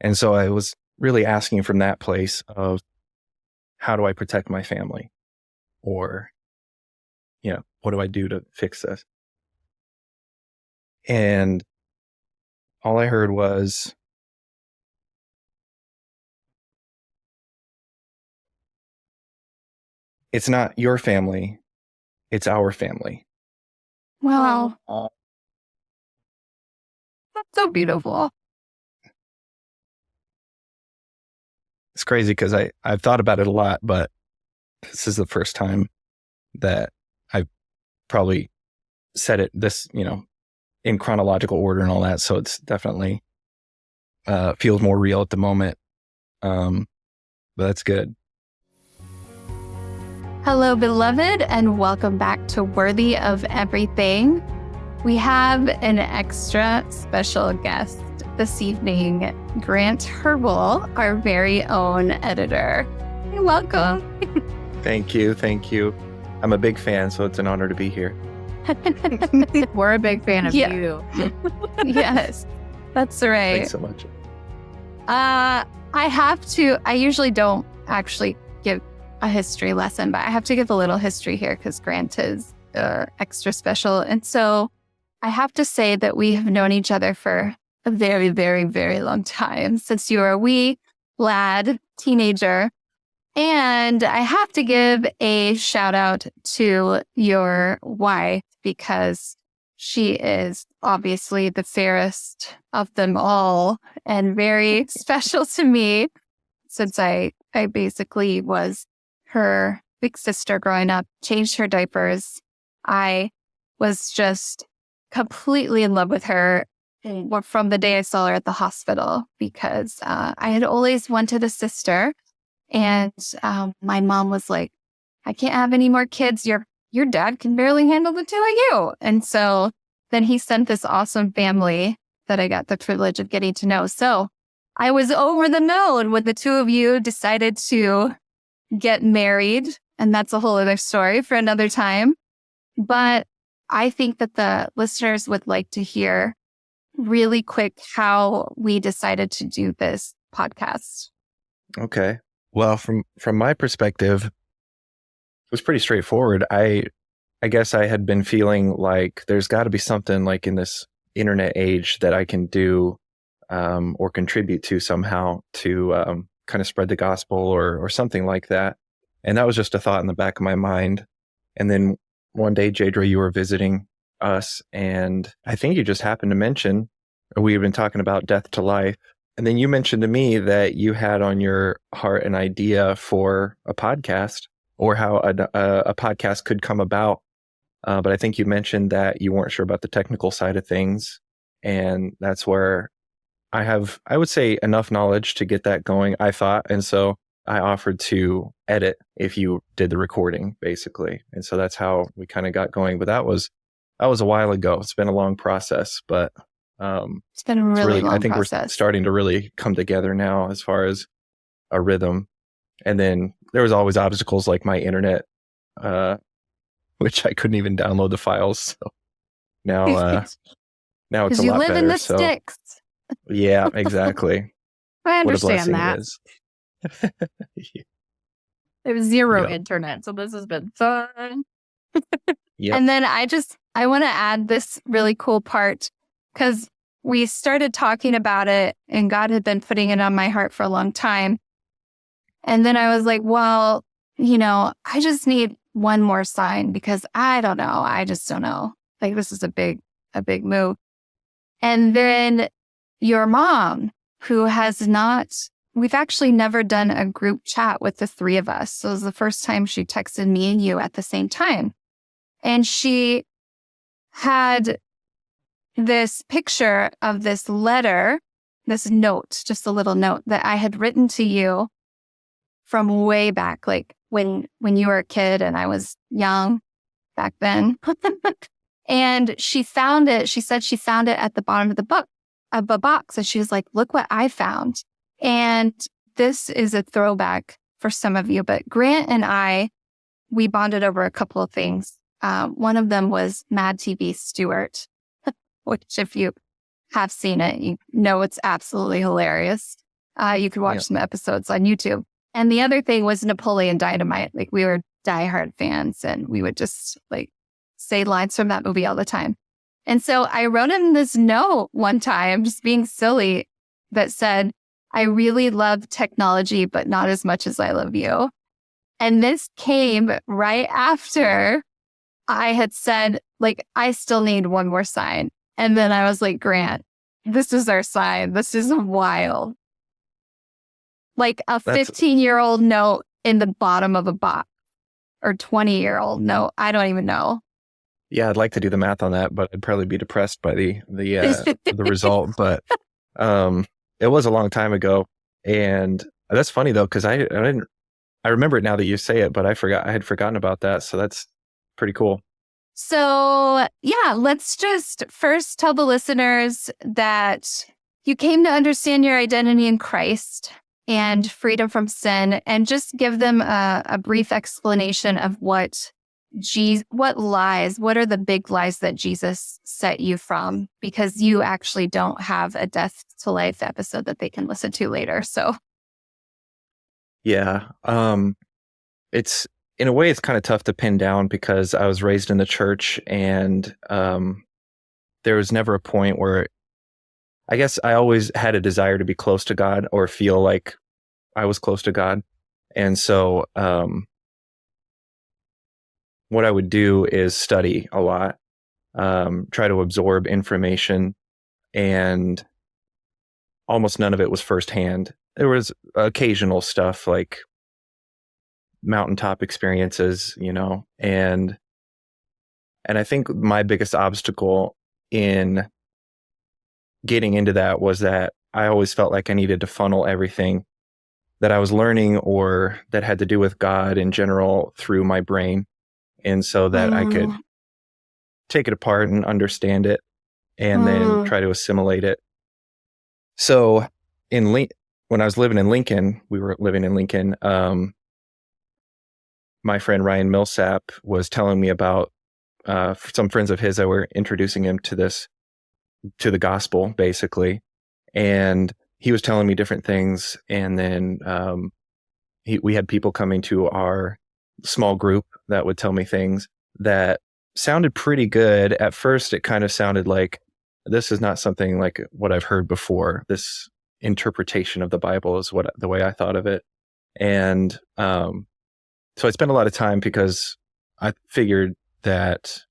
And so I was really asking from that place of how do I protect my family? Or, what do I do to fix this? And all I heard was, it's not your family, it's our family. Wow. That's so beautiful. It's crazy because I've thought about it a lot, but this is the first time that I've probably said it this, in chronological order and all that. So it's definitely feels more real at the moment. But that's good. Hello, beloved, and welcome back to Worthy of Everything. We have an extra special guest this evening, Grant Herbel, our very own editor. Welcome. Thank you. I'm a big fan, so it's an honor to be here. We're a big fan of you. Yes, that's right. Thanks so much. I usually don't actually give a history lesson, but I have to give a little history here because Grant is extra special. And so I have to say that we have known each other for a very, very, very long time, since you were a wee lad, teenager. And I have to give a shout out to your wife because she is obviously the fairest of them all and very special to me, since I basically was her big sister growing up, changed her diapers. I was just completely in love with her from the day I saw her at the hospital because I had always wanted a sister. And my mom was like, I can't have any more kids. Your dad can barely handle the two of you. And so then he sent this awesome family that I got the privilege of getting to know. So I was over the moon when the two of you decided to get married. And that's a whole other story for another time. But I think that the listeners would like to hear really quick how we decided to do this podcast. Okay. Well, from my perspective, it was pretty straightforward. I guess I had been feeling like there's got to be something like in this internet age that I can do or contribute to somehow to kind of spread the gospel or something like that. And that was just a thought in the back of my mind. And then one day, Jadra, you were visiting us, and I think you just happened to mention, we had been talking about death to life. And then you mentioned to me that you had on your heart an idea for a podcast or how a podcast could come about. But I think you mentioned that you weren't sure about the technical side of things. And that's where I would say, enough knowledge to get that going, I thought. And so I offered to edit if you did the recording, basically. And so that's how we kind of got going. But that was a while ago. It's been a long process, but it's been a really long I think process. We're starting to really come together now as far as a rhythm. And then there was always obstacles like my internet, which I couldn't even download the files. So now it's a lot better. You live in the sticks. Yeah, exactly. I understand what a that. blessing it is. There was zero internet, so this has been fun. Yep. And then I want to add this really cool part because we started talking about it and God had been putting it on my heart for a long time. And then I was like, well, I just need one more sign because I don't know. I just don't know. Like, this is a big move. And then your mom, who we've actually never done a group chat with the three of us. So it was the first time she texted me and you at the same time. And she had this picture of this letter, this note, just a little note that I had written to you from way back, like when you were a kid and I was young back then. And she found it. She said she found it at the bottom of a box. And she was like, look what I found. And this is a throwback for some of you, but Grant and we bonded over a couple of things. One of them was Mad TV Steward, which if you have seen it, you know it's absolutely hilarious. You could watch Yeah. some episodes on YouTube. And the other thing was Napoleon Dynamite. Like we were diehard fans and we would just like say lines from that movie all the time. And so I wrote him this note one time, just being silly, that said, I really love technology, but not as much as I love you. And this came right after I had said, like, I still need one more sign. And then I was like, Grant, this is our sign. This is wild. Like a That's 15-year-old note in the bottom of a box, or 20-year-old note. I don't even know. Yeah, I'd like to do the math on that, but I'd probably be depressed by the result. But it was a long time ago, and that's funny though because I remember it now that you say it, but I had forgotten about that. So that's pretty cool. So yeah, let's just first tell the listeners that you came to understand your identity in Christ and freedom from sin, and just give them a brief explanation of what are the big lies that Jesus set you from, because you actually don't have a death to life episode that they can listen to later. So Yeah. It's in a way it's kind of tough to pin down because I was raised in the church, and there was never a point where I guess I always had a desire to be close to God or feel like I was close to God. And so what I would do is study a lot, try to absorb information, and almost none of it was firsthand. There was occasional stuff like mountaintop experiences, and I think my biggest obstacle in getting into that was that I always felt like I needed to funnel everything that I was learning or that had to do with God in general through my brain, and so that I could take it apart and understand it and then try to assimilate it. So when I was living in Lincoln, we were living in Lincoln, my friend Ryan Millsap was telling me about some friends of his that were introducing him to the gospel, basically. And he was telling me different things. And then we had people coming to our small group that would tell me things that sounded pretty good. At first, it kind of sounded like this is not something like what I've heard before. This interpretation of the Bible is the way I thought of it. And so I spent a lot of time because I figured that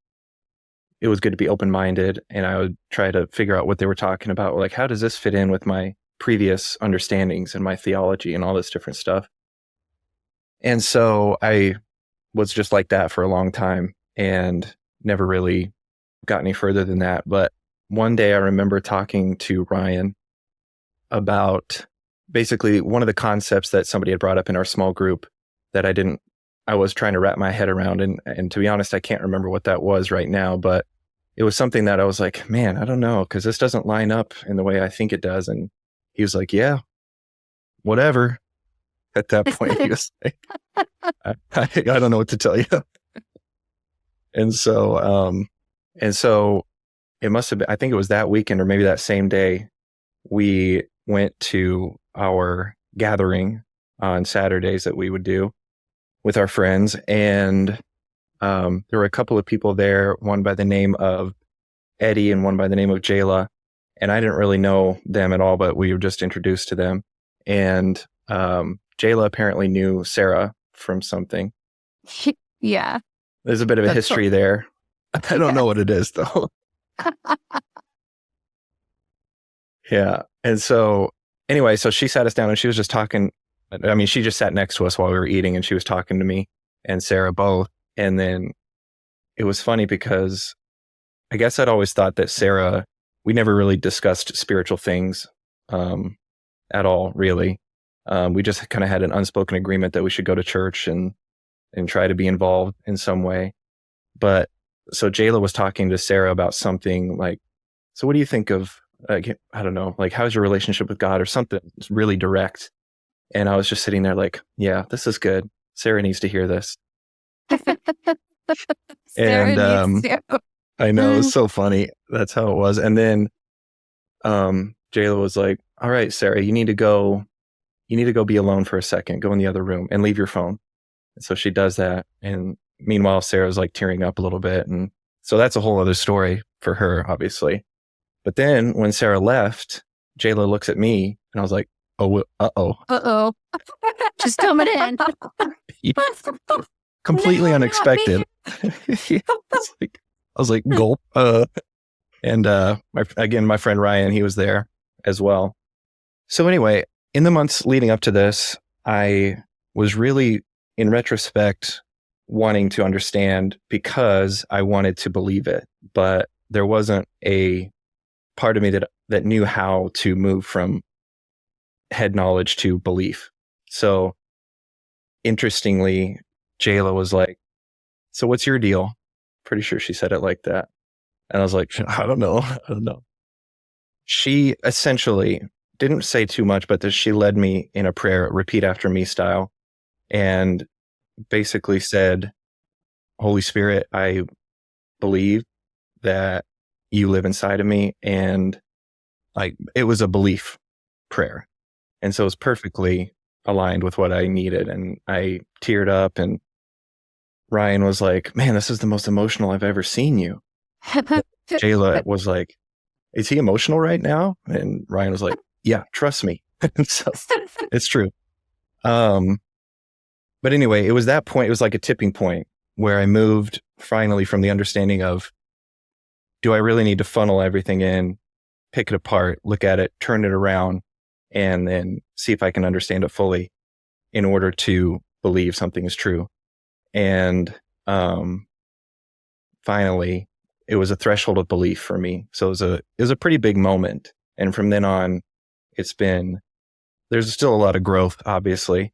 it was good to be open-minded, and I would try to figure out what they were talking about. Like, how does this fit in with my previous understandings and my theology and all this different stuff? And so I was just like that for a long time and never really got any further than that. But one day I remember talking to Ryan about basically one of the concepts that somebody had brought up in our small group that I was trying to wrap my head around. And to be honest, I can't remember what that was right now, but it was something that I was like, man, I don't know, because this doesn't line up in the way I think it does. And he was like, yeah, whatever. At that point, he was like, I don't know what to tell you. And so it must have been, I think it was that weekend or maybe that same day, we went to our gathering on Saturdays that we would do with our friends. And there were a couple of people there, one by the name of Eddie and one by the name of Jayla. And I didn't really know them at all, but we were just introduced to them. And Jayla apparently knew Sarah from something. Yeah. There's a bit of a history there. I don't know what it is, though. Yeah. And so anyway, so she sat us down and she was just talking. I mean, she just sat next to us while we were eating, and she was talking to me and Sarah both. And then it was funny because I guess I'd always thought that Sarah, we never really discussed spiritual things at all, really. We just kind of had an unspoken agreement that we should go to church and try to be involved in some way. But so Jayla was talking to Sarah about something like, so what do you think of, I don't know, like, how's your relationship with God or something really direct? And I was just sitting there like, yeah, this is good. Sarah needs to hear this. Sarah needs to. I know, it's so funny. That's how it was. And then Jayla was like, all right, Sarah, you need to go you need to go be alone for a second, go in the other room and leave your phone. And so she does that. And meanwhile, Sarah's like tearing up a little bit. And so that's a whole other story for her, obviously. But then when Sarah left, Jayla looks at me and I was like, oh, uh-oh. Uh-oh. Just coming in. Completely No, not unexpected. Yeah, I was like, gulp. And my friend Ryan, he was there as well. So anyway, in the months leading up to this, I was really, in retrospect, wanting to understand because I wanted to believe it, but there wasn't a part of me that knew how to move from head knowledge to belief. So interestingly, Jayla was like, so what's your deal? Pretty sure she said it like that. And I was like, I don't know. She essentially didn't say too much, but she led me in a prayer, repeat after me style, and basically said, Holy Spirit, I believe that you live inside of me. And like, it was a belief prayer. And so it was perfectly aligned with what I needed. And I teared up, and Ryan was like, man, this is the most emotional I've ever seen you. Jayla was like, is he emotional right now? And Ryan was like, yeah, trust me. So it's true. But anyway, it was that point. It was like a tipping point where I moved finally from the understanding of, do I really need to funnel everything in, pick it apart, look at it, turn it around, and then see if I can understand it fully in order to believe something is true. And finally, it was a threshold of belief for me. So it was a pretty big moment. And from then on, there's still a lot of growth, obviously,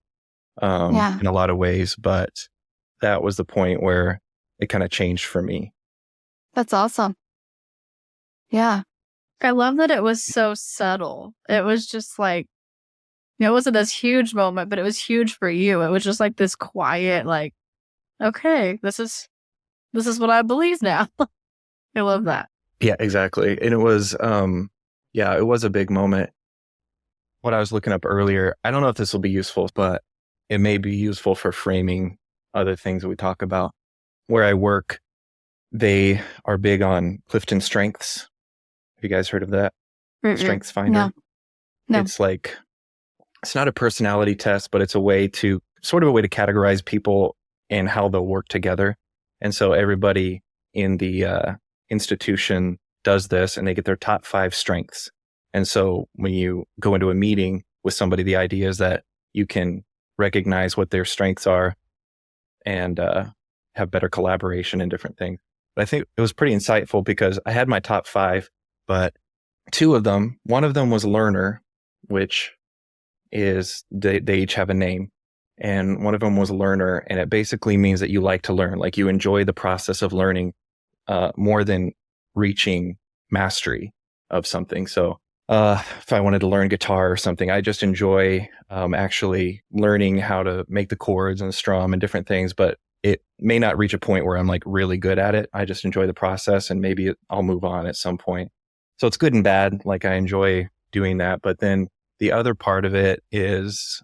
in a lot of ways, but that was the point where it kind of changed for me. That's awesome. Yeah. I love that it was so subtle. It was just like, it wasn't this huge moment, but it was huge for you. It was just like this quiet, like, okay, this is what I believe now. I love that. Yeah, exactly. And it was, it was a big moment. What I was looking up earlier, I don't know if this will be useful, but it may be useful for framing other things that we talk about. Where I work, they are big on Clifton Strengths. Have you guys heard of that? Strengths Finder? No. It's not a personality test, but it's a way to categorize people and how they'll work together. And so everybody in the institution does this, and they get their top 5 strengths. And so when you go into a meeting with somebody, the idea is that you can recognize what their strengths are and have better collaboration and different things. But I think it was pretty insightful because I had my top 5, but one of them was learner, which is they each have a name. And one of them was learner, and it basically means that you like to learn, like you enjoy the process of learning more than reaching mastery of something. So if I wanted to learn guitar or something, I just enjoy actually learning how to make the chords and strum and different things, but it may not reach a point where I'm like really good at it. I just enjoy the process, and maybe I'll move on at some point. So it's good and bad. Like I enjoy doing that. But then the other part of it is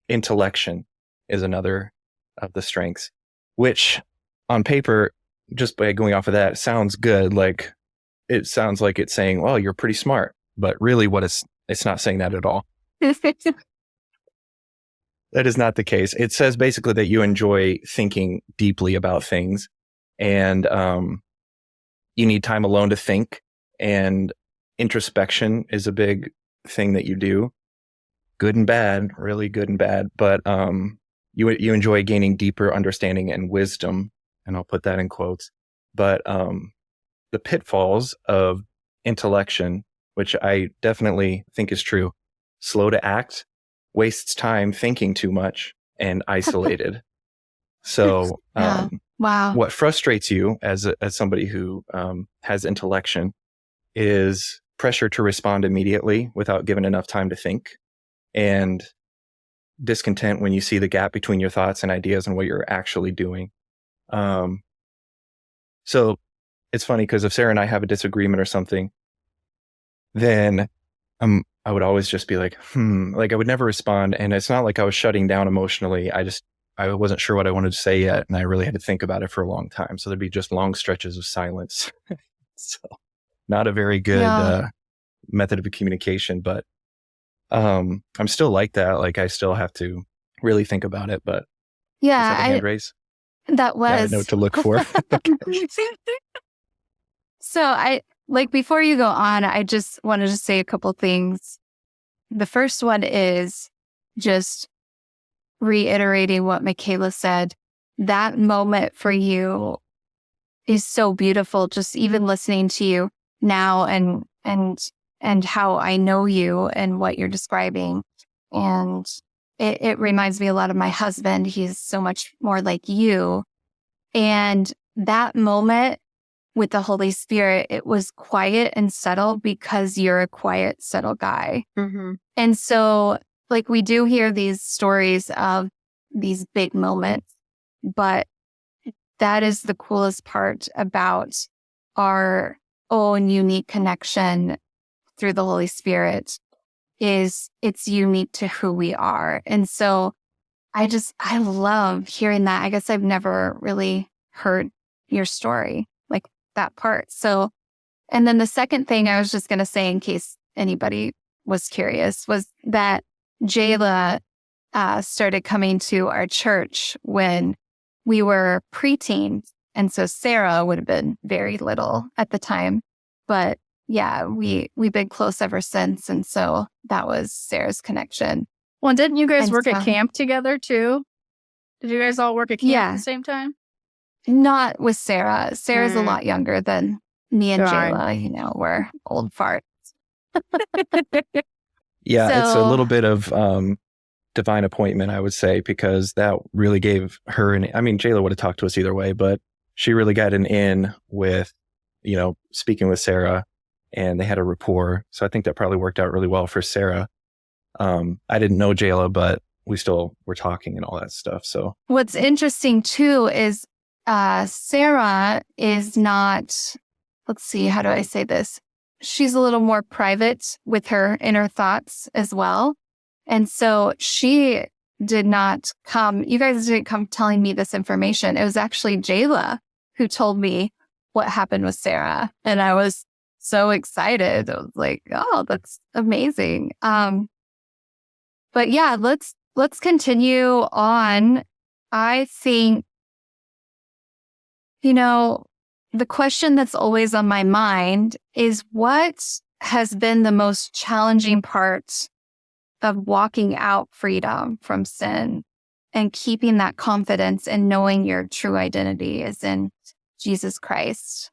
intellection is another of the strengths, which on paper, just by going off of that, sounds good. Like it sounds like it's saying, well, you're pretty smart, but really it's not saying that at all. That is not the case. It says basically that you enjoy thinking deeply about things, and you need time alone to think, and introspection is a big thing that you do. Good and bad, really good and bad, but you enjoy gaining deeper understanding and wisdom, and I'll put that in quotes. But the pitfalls of intellection, which I definitely think is true, slow to act, wastes time thinking too much, and isolated. So Wow. what frustrates you as somebody who has intellection is pressure to respond immediately without given enough time to think, and discontent when you see the gap between your thoughts and ideas and what you're actually doing. So it's funny because if Sarah and I have a disagreement or something, then I would always just be like, like I would never respond. And it's not like I was shutting down emotionally. I wasn't sure what I wanted to say yet. And I really had to think about it for a long time. So there'd be just long stretches of silence. So not a very good method of communication, but I'm still like that. Like I still have to really think about it, but is that a hand raise? That was. Yeah, I know what to look for. So before you go on, I just wanted to say a couple things. The first one is just reiterating what Michaela said. That moment for you is so beautiful. Just even listening to you now and how I know you and what you're describing. And it reminds me a lot of my husband. He's so much more like you. And that moment with the Holy Spirit, it was quiet and subtle because you're a quiet, subtle guy. Mm-hmm. And so, like, we do hear these stories of these big moments, but that is the coolest part about our own unique connection through the Holy Spirit is it's unique to who we are. And so I love hearing that. I guess I've never really heard your story, like that part. So, and then the second thing I was just going to say, in case anybody was curious, was that Jayla started coming to our church when we were preteens. And so Sarah would have been very little at the time. But yeah, we've been close ever since. And so that was Sarah's connection. Well, didn't you guys work at camp together too? Did you guys all work at camp at the same time? Not with Sarah. Sarah's a lot younger than me and Jayla. You know, we're old farts. Yeah, it's a little bit of divine appointment, I would say, because that really gave her Jayla would have talked to us either way, but she really got an in with, speaking with Sarah, and they had a rapport. So I think that probably worked out really well for Sarah. I didn't know Jayla, but we still were talking and all that stuff. So what's interesting too is Sarah is not, let's see, how do I say this? She's a little more private with her inner thoughts as well. And so she did not come, you guys didn't come telling me this information. It was actually Jayla who told me what happened with Sarah. And I was so excited. I was like, oh, that's amazing. But yeah, let's continue on. I think, the question that's always on my mind is what has been the most challenging part of walking out freedom from sin and keeping that confidence and knowing your true identity is in Jesus Christ?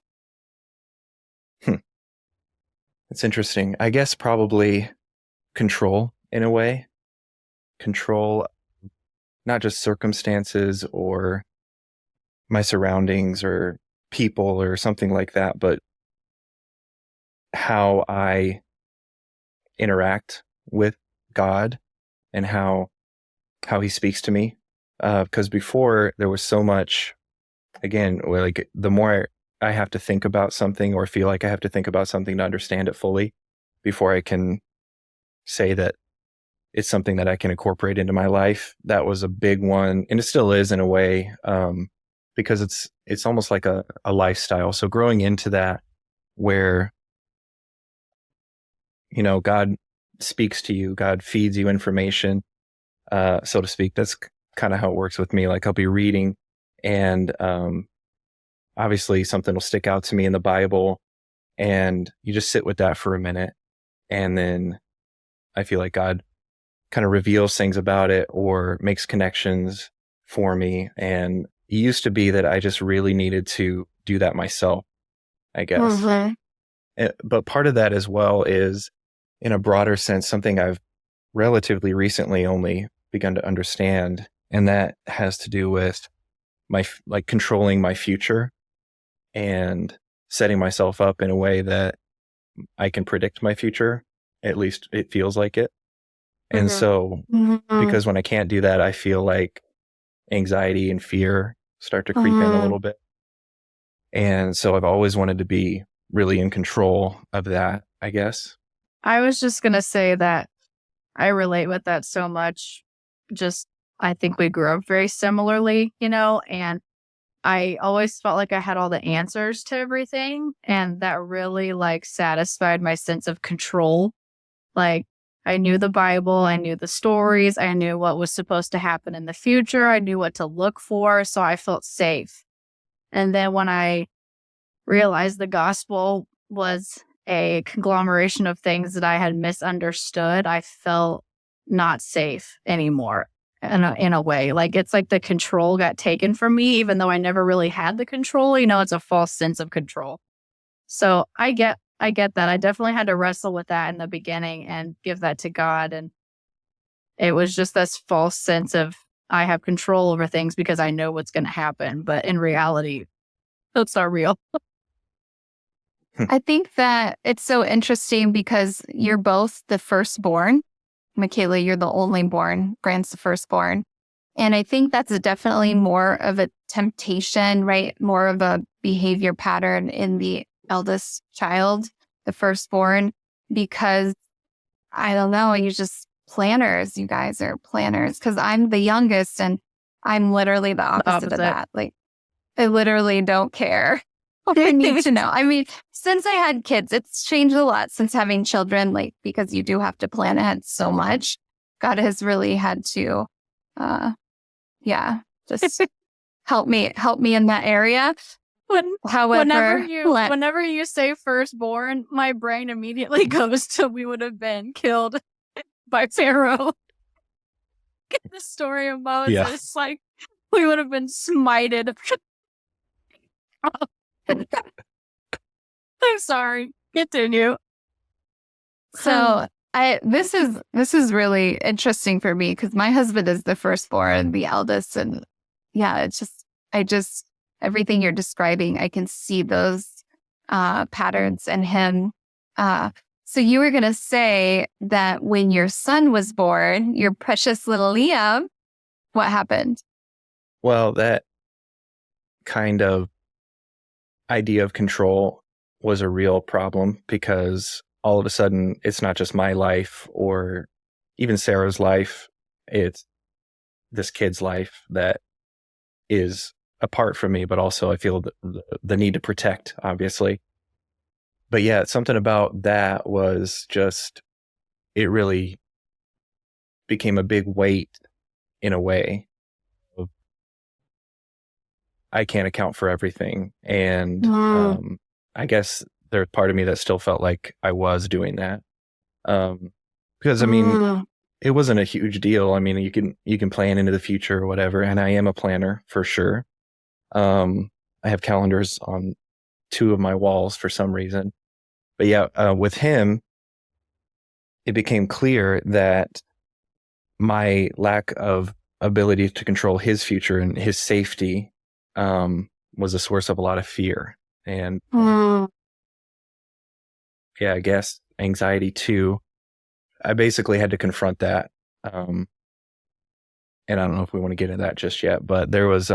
It's interesting. I guess probably control in a way. Control, not just circumstances or my surroundings or people or something like that, but how I interact with God and how he speaks to me. Because before there was so much, again, like the more I have to think about something or feel like I have to think about something to understand it fully before I can say that it's something that I can incorporate into my life. That was a big one. And it still is in a way, because it's almost like a lifestyle. So growing into that where, God speaks to you, God feeds you information, so to speak. That's kind of how it works with me. Like I'll be reading and obviously something will stick out to me in the Bible and you just sit with that for a minute. And then I feel like God kind of reveals things about it or makes connections for me. And it used to be that I just really needed to do that myself, I guess. Mm-hmm. But part of that as well is, in a broader sense, something I've relatively recently only begun to understand. And that has to do with controlling my future and setting myself up in a way that I can predict my future. At least it feels like it. And so, because when I can't do that, I feel like anxiety and fear start to creep in a little bit. And so I've always wanted to be really in control of that, I guess. I was just going to say that I relate with that so much. Just, I think we grew up very similarly, and I always felt like I had all the answers to everything. And that really satisfied my sense of control. Like, I knew the Bible, I knew the stories, I knew what was supposed to happen in the future, I knew what to look for. So I felt safe. And then when I realized the gospel was a conglomeration of things that I had misunderstood, I felt not safe anymore in a way. It's like the control got taken from me, even though I never really had the control. It's a false sense of control. So I get that. I definitely had to wrestle with that in the beginning and give that to God. And it was just this false sense of I have control over things because I know what's going to happen. But in reality, that's not real. I think that it's so interesting because you're both the firstborn. Michaela, you're the only born. Grant's the firstborn. And I think that's definitely more of a temptation, right? More of a behavior pattern in the eldest child, the firstborn, because I don't know, you just planners. You guys are planners because I'm the youngest and I'm literally the opposite of that. I literally don't care. I need to know. I mean, since I had kids, it's changed a lot since having children, because you do have to plan ahead so much. God has really had to, just help me in that area. Whenever you say firstborn, my brain immediately goes to we would have been killed by Pharaoh. The story of Moses, we would have been smited. I'm sorry. Continue. So this is really interesting for me because my husband is the firstborn, the eldest, and everything you're describing, I can see those patterns in him. So you were gonna say that when your son was born, your precious little Liam, what happened? Well, that kind of idea of control was a real problem because all of a sudden it's not just my life or even Sarah's life, it's this kid's life that is apart from me, but also I feel the need to protect, obviously. But yeah, something about that was just, it really became a big weight in a way. I can't account for everything. And I guess there's part of me that still felt like I was doing that. Because I mean, it wasn't a huge deal. I mean, you can plan into the future or whatever. And I am a planner for sure. I have calendars on 2 of my walls for some reason. But yeah, with him, it became clear that my lack of ability to control his future and his safety was a source of a lot of fear. And I guess anxiety too. I basically had to confront that. And I don't know if we want to get into that just yet, but there was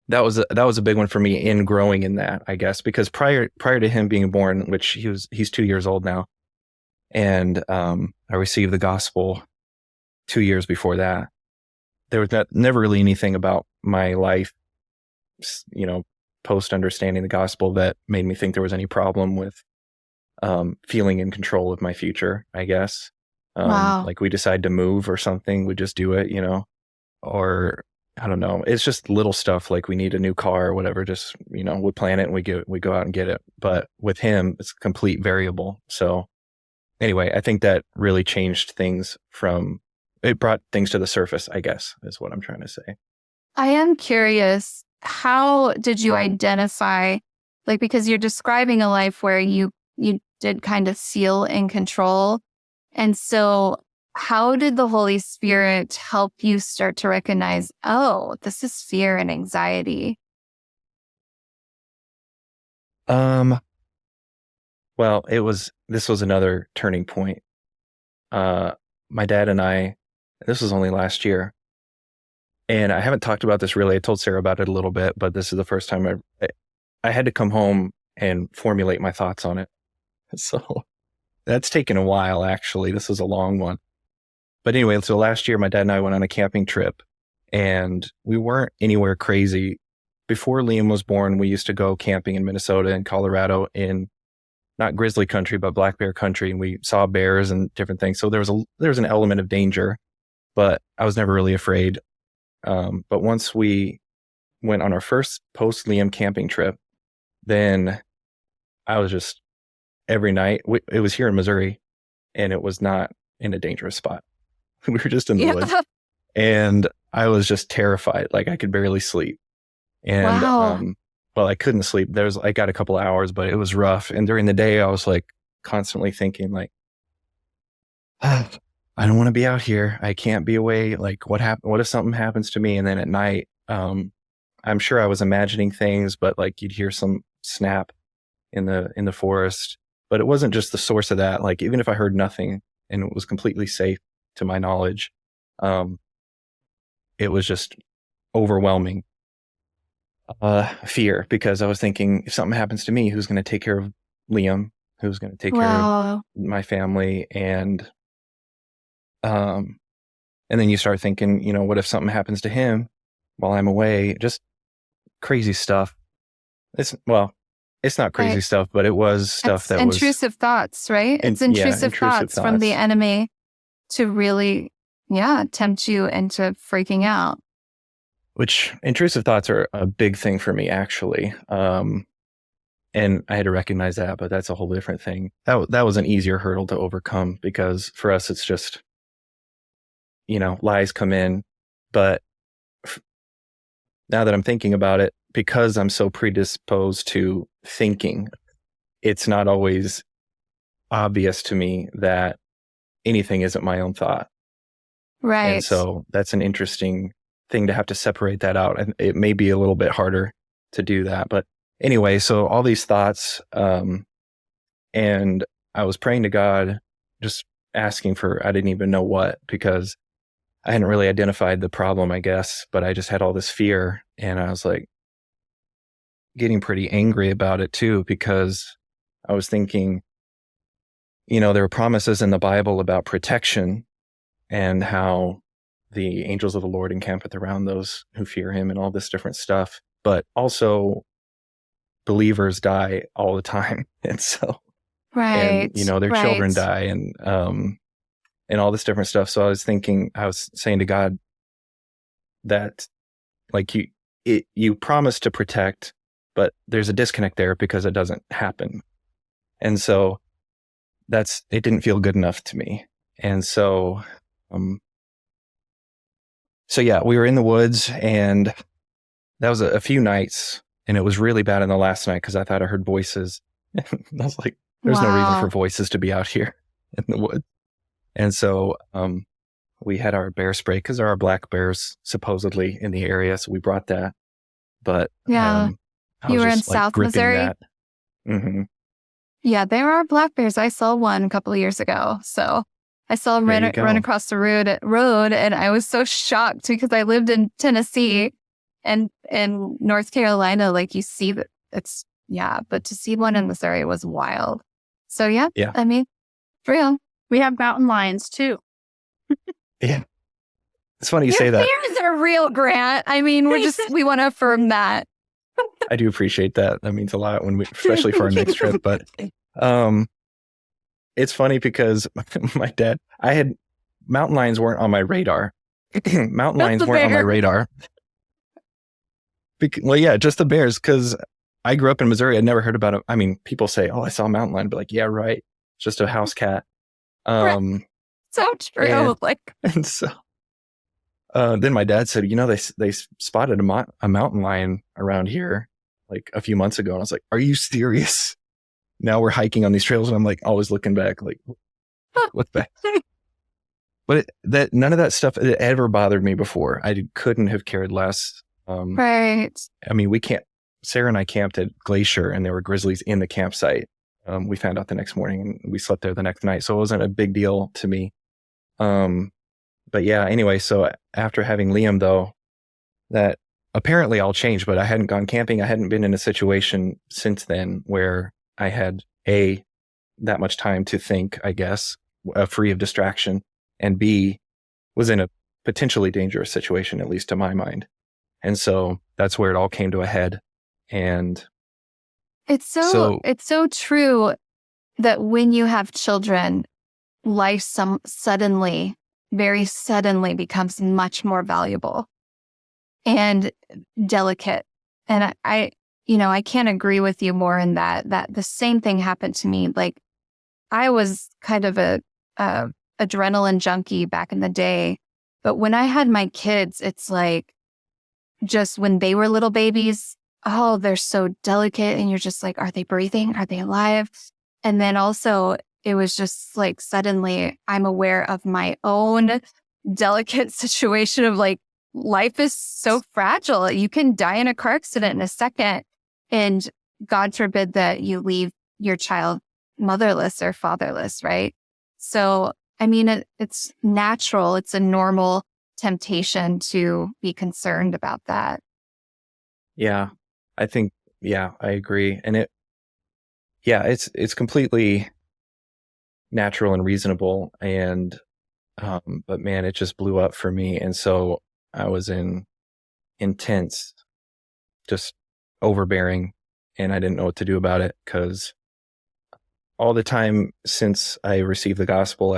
that was a big one for me in growing in that, I guess, because prior to him being born, which he's 2 years old now, and I received the gospel 2 years before that. There was never really anything about my life, post understanding the gospel that made me think there was any problem with feeling in control of my future, I guess. Wow. Like we decide to move or something, we just do it, or I don't know. It's just little stuff like we need a new car or whatever. Just, we plan it and we go out and get it. But with him, it's a complete variable. So anyway, I think that really changed things it brought things to the surface, I guess, is what I'm trying to say. I am curious, how did you identify, because you're describing a life where you did kind of feel in control. And so how did the Holy Spirit help you start to recognize, oh, this is fear and anxiety? Well, this was another turning point. My dad and I, this was only last year, and I haven't talked about this really. I told Sarah about it a little bit, but this is the first time I had to come home and formulate my thoughts on it. So That's taken a while, actually. This was a long one. But anyway, so last year, my dad and I went on a camping trip, and we weren't anywhere crazy. Before Liam was born, we used to go camping in Minnesota and Colorado in not grizzly country, but black bear country. And we saw bears and different things. So there was an element of danger, but I was never really afraid. But once we went on our first post Liam camping trip, then I was just every night. It was here in Missouri, and it was not in a dangerous spot. We were just in the woods, and I was just terrified. Like I could barely sleep. And Wow. well, I couldn't sleep. I got a couple of hours, but it was rough. And during the day, I was like constantly thinking like, I don't want to be out here. I can't be away. Like what if something happens to me? And then at night, I'm sure I was imagining things, but like you'd hear some snap in the forest. But it wasn't just the source of that. Like even if I heard nothing and it was completely safe to my knowledge, it was just overwhelming fear, because I was thinking, if something happens to me, who's going to take care of Liam? Who's going to take care of my family? And then you start thinking, what if something happens to him while I'm away? Just crazy stuff. It's not crazy stuff, but it was stuff that was intrusive thoughts, right? It's intrusive thoughts from the enemy to really, tempt you into freaking out. Which intrusive thoughts are a big thing for me, actually. And I had to recognize that, but that's a whole different thing. That was an easier hurdle to overcome, because for us, it's just, lies come in. But now that I'm thinking about it, because I'm so predisposed to thinking, it's not always obvious to me that anything isn't my own thought. Right. And so that's an interesting thing to have to separate that out. And it may be a little bit harder to do that. But anyway, so all these thoughts, and I was praying to God, just asking for, I didn't even know what, because I hadn't really identified the problem, I guess, but I just had all this fear, and I was like getting pretty angry about it too, because I was thinking, there were promises in the Bible about protection and how the angels of the Lord encampeth around those who fear him and all this different stuff. But also believers die all the time. And so, right. And, their children die and all this different stuff. So I was saying to God that like you promise to protect, but there's a disconnect there because it doesn't happen. And so it didn't feel good enough to me. And so, we were in the woods, and that was a few nights, and it was really bad in the last night because I thought I heard voices. I was like, there's no reason for voices to be out here in the woods. And so we had our bear spray, because there are black bears supposedly in the area. So we brought that. But you were in South Missouri? Mm-hmm. Yeah, there are black bears. I saw one a couple of years ago. So I saw him run across the road, and I was so shocked because I lived in Tennessee, and in North Carolina, like you see that but to see one in Missouri was wild. So yeah. I mean, for real. We have mountain lions too. Yeah. It's funny you say that. Fears are real, Grant. I mean, we want to affirm that. I do appreciate that. That means a lot especially for our next trip. But it's funny because my dad, mountain lions weren't on my radar. Mountain lions weren't on my radar. Just the bears, because I grew up in Missouri. I'd never heard about it. I mean, people say, "Oh, I saw a mountain lion," but like, yeah, right. It's just a house cat. So true. And so then my dad said, they spotted a mountain lion around here like a few months ago. And I was like, are you serious? Now we're hiking on these trails, and I'm like always looking back, like, what's back? But none of that stuff ever bothered me before. I couldn't have cared less. Right. I mean, Sarah and I camped at Glacier, and there were grizzlies in the campsite. We found out the next morning, and we slept there the next night. So it wasn't a big deal to me. But yeah, anyway, so after having Liam, though, that apparently all changed, but I hadn't gone camping. I hadn't been in a situation since then where I had that much time to think, I guess, free of distraction, and B, was in a potentially dangerous situation, at least to my mind. And so that's where it all came to a head. And It's so true that when you have children, life very suddenly becomes much more valuable and delicate. And I can't agree with you more in that the same thing happened to me. Like, I was kind of a adrenaline junkie back in the day, but when I had my kids, it's like, just when they were little babies, oh, they're so delicate, and you're just like, are they breathing? Are they alive? And then also, it was just like, suddenly I'm aware of my own delicate situation of like, life is so fragile. You can die in a car accident in a second. And God forbid that you leave your child motherless or fatherless, right? So, I mean, it's natural. It's a normal temptation to be concerned about that. yeah, I think, I agree. And it's completely natural and reasonable. And, but man, it just blew up for me. And so I was in intense, just overbearing, and I didn't know what to do about it, because all the time since I received the gospel,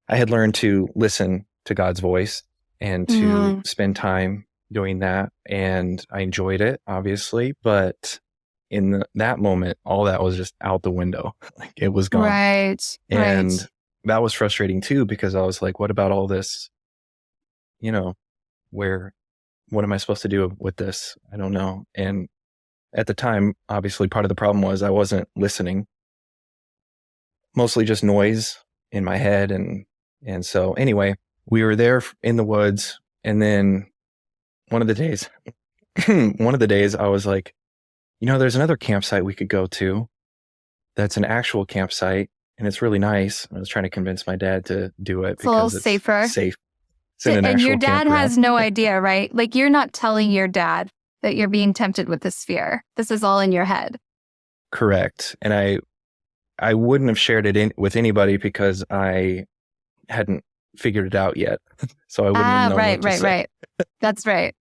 I had learned to listen to God's voice and to spend time doing that. And I enjoyed it, obviously, but in that moment, all that was just out the window. Like, it was gone. Right. And that was frustrating too, because I was like, what about all this? What am I supposed to do with this? I don't know. And at the time, obviously, part of the problem was I wasn't listening, mostly just noise in my head. And so anyway, we were there in the woods. And then one of the days I was like, there's another campsite we could go to that's an actual campsite, and it's really nice. I was trying to convince my dad to do it because it's safer. Safe. It's in an And actual your dad campground. has no idea, right? Like, you're not telling your dad that you're being tempted with this fear. This is all in your head. Correct. And I wouldn't have shared it with anybody because I hadn't figured it out yet. So I wouldn't have known what to say. Right. That's right.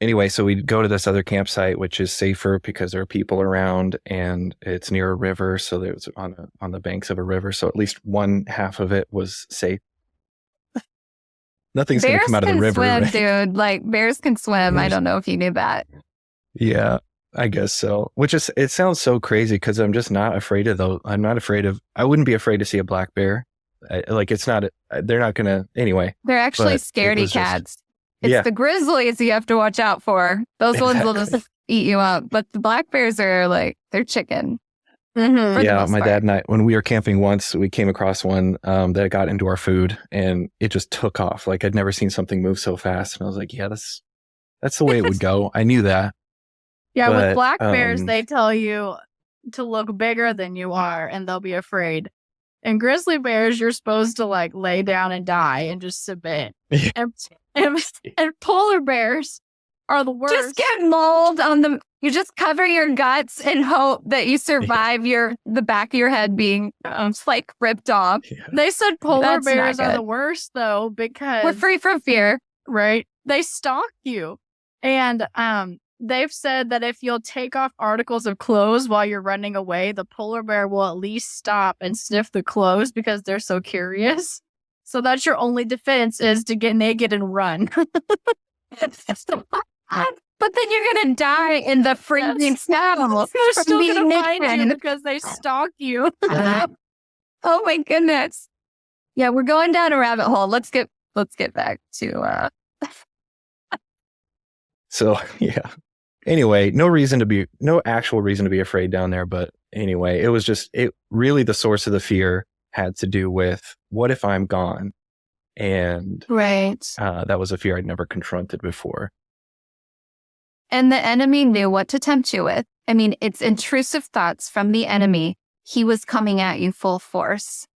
Anyway, so we'd go to this other campsite, which is safer because there are people around, and it's near a river. So it was on the banks of a river. So at least one half of it was safe. Nothing's going to come out of the river. Bears can swim, right? dude. Like, bears can swim. I don't know if you knew that. Yeah, I guess so. It sounds so crazy because I'm just not afraid of those. I wouldn't be afraid to see a black bear. They're not going to, anyway. They're actually scaredy cats. It's the grizzlies you have to watch out for. Those ones will just eat you up. But the black bears are like, they're chicken. Yeah, my dad and I, when we were camping once, we came across one that got into our food, and it just took off. Like, I'd never seen something move so fast. And I was like, yeah, that's the way it would go. I knew that. Yeah, but, with black bears, they tell you to look bigger than you are, and they'll be afraid. And grizzly bears, you're supposed to like lay down and die and just submit. Yeah. And polar bears are the worst. Just get mauled on the. You just cover your guts and hope that you survive the back of your head being like ripped off. Yeah. They said polar That's bears not are good. the worst though, because We're free from fear. right? They stalk you. And they've said that if you'll take off articles of clothes while you're running away, the polar bear will at least stop and sniff the clothes because they're so curious. So that's your only defense, is to get naked and run. But then you're going to die in the freezing snow. They're from still being going to find you naked. because they stalk you. Oh my goodness. Yeah, we're going down a rabbit hole. Let's get back to So, yeah. Anyway, no actual reason to be afraid down there. But anyway, it really, the source of the fear had to do with, what if I'm gone? And right. that was a fear I'd never confronted before. And the enemy knew what to tempt you with. I mean, it's intrusive thoughts from the enemy. He was coming at you full force,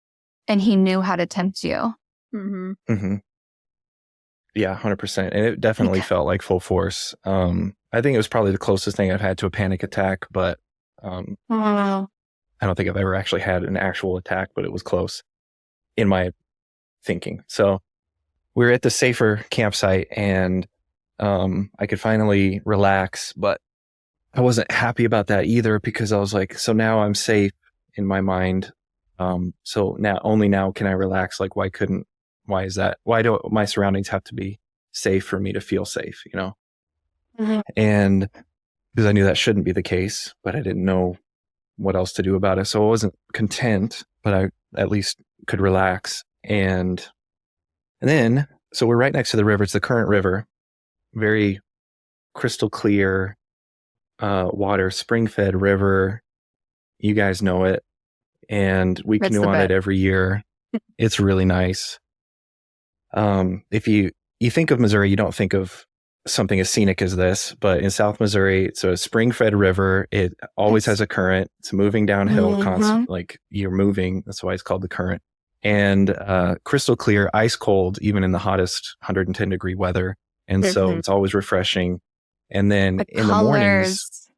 and he knew how to tempt you. Mm-hmm. Mm-hmm. Yeah, 100%. And it definitely felt like full force. I think it was probably the closest thing I've had to a panic attack, but I don't think I've ever actually had an actual attack, but it was close in my thinking. So we were at the safer campsite, and I could finally relax, but I wasn't happy about that either, because I was like, so now I'm safe in my mind. So only now can I relax. Like, why is that? Why do my surroundings have to be safe for me to feel safe, Mhm. And because I knew that shouldn't be the case, but I didn't know what else to do about it. So I wasn't content, but I at least could relax. And then, so we're right next to the river. It's the current river, very crystal clear water, spring-fed river. You guys know it. And we It's canoe the on it best. every year. It's really nice. If you think of Missouri, you don't think of something as scenic as this, but in South Missouri, it's a spring-fed river. It always has a current. It's moving downhill, constant, like you're moving. That's why it's called the current. And crystal clear, ice cold, even in the hottest 110-degree weather. And so it's always refreshing. And then in the mornings,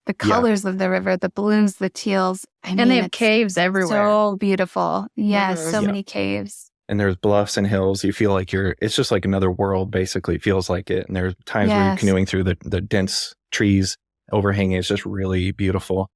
the colors of the river, the blues, the teals. And they have caves everywhere. So beautiful. Yes, so Yeah. many caves. and there's bluffs and hills. You feel like it's just like another world, basically. It feels like it. And there's times where you're canoeing through the dense trees overhanging. It's just really beautiful.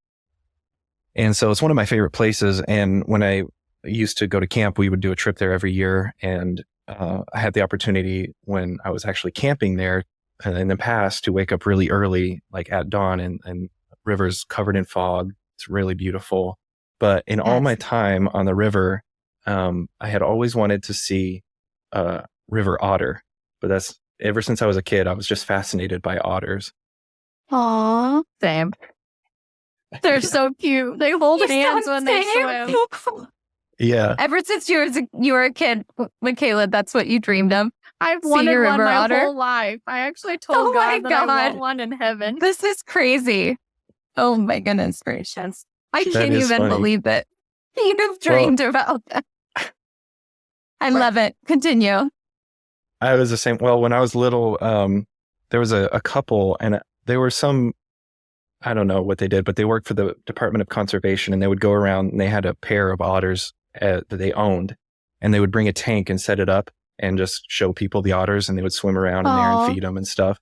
And so it's one of my favorite places. And when I used to go to camp, we would do a trip there every year. And I had the opportunity when I was actually camping there in the past to wake up really early, like at dawn, and rivers covered in fog. It's really beautiful. But in all my time on the river, I had always wanted to see a river otter. But that's ever since I was a kid, I was just fascinated by otters. Aww. Same. They're so cute. They hold hands when they swim. Yeah. Ever since you were a kid, Michaela, that's what you dreamed of. I've See wanted your one river my otter? whole life. I actually told God that I want one in heaven. This is crazy. Oh my goodness gracious. I That can't is even funny. believe it. You've dreamed about that. I love it. Continue. I was the same. Well, when I was little, there was a couple, and there were some, I don't know what they did, but they worked for the Department of Conservation, and they would go around and they had a pair of otters that they owned, and they would bring a tank and set it up and just show people the otters, and they would swim around in there and feed them and stuff.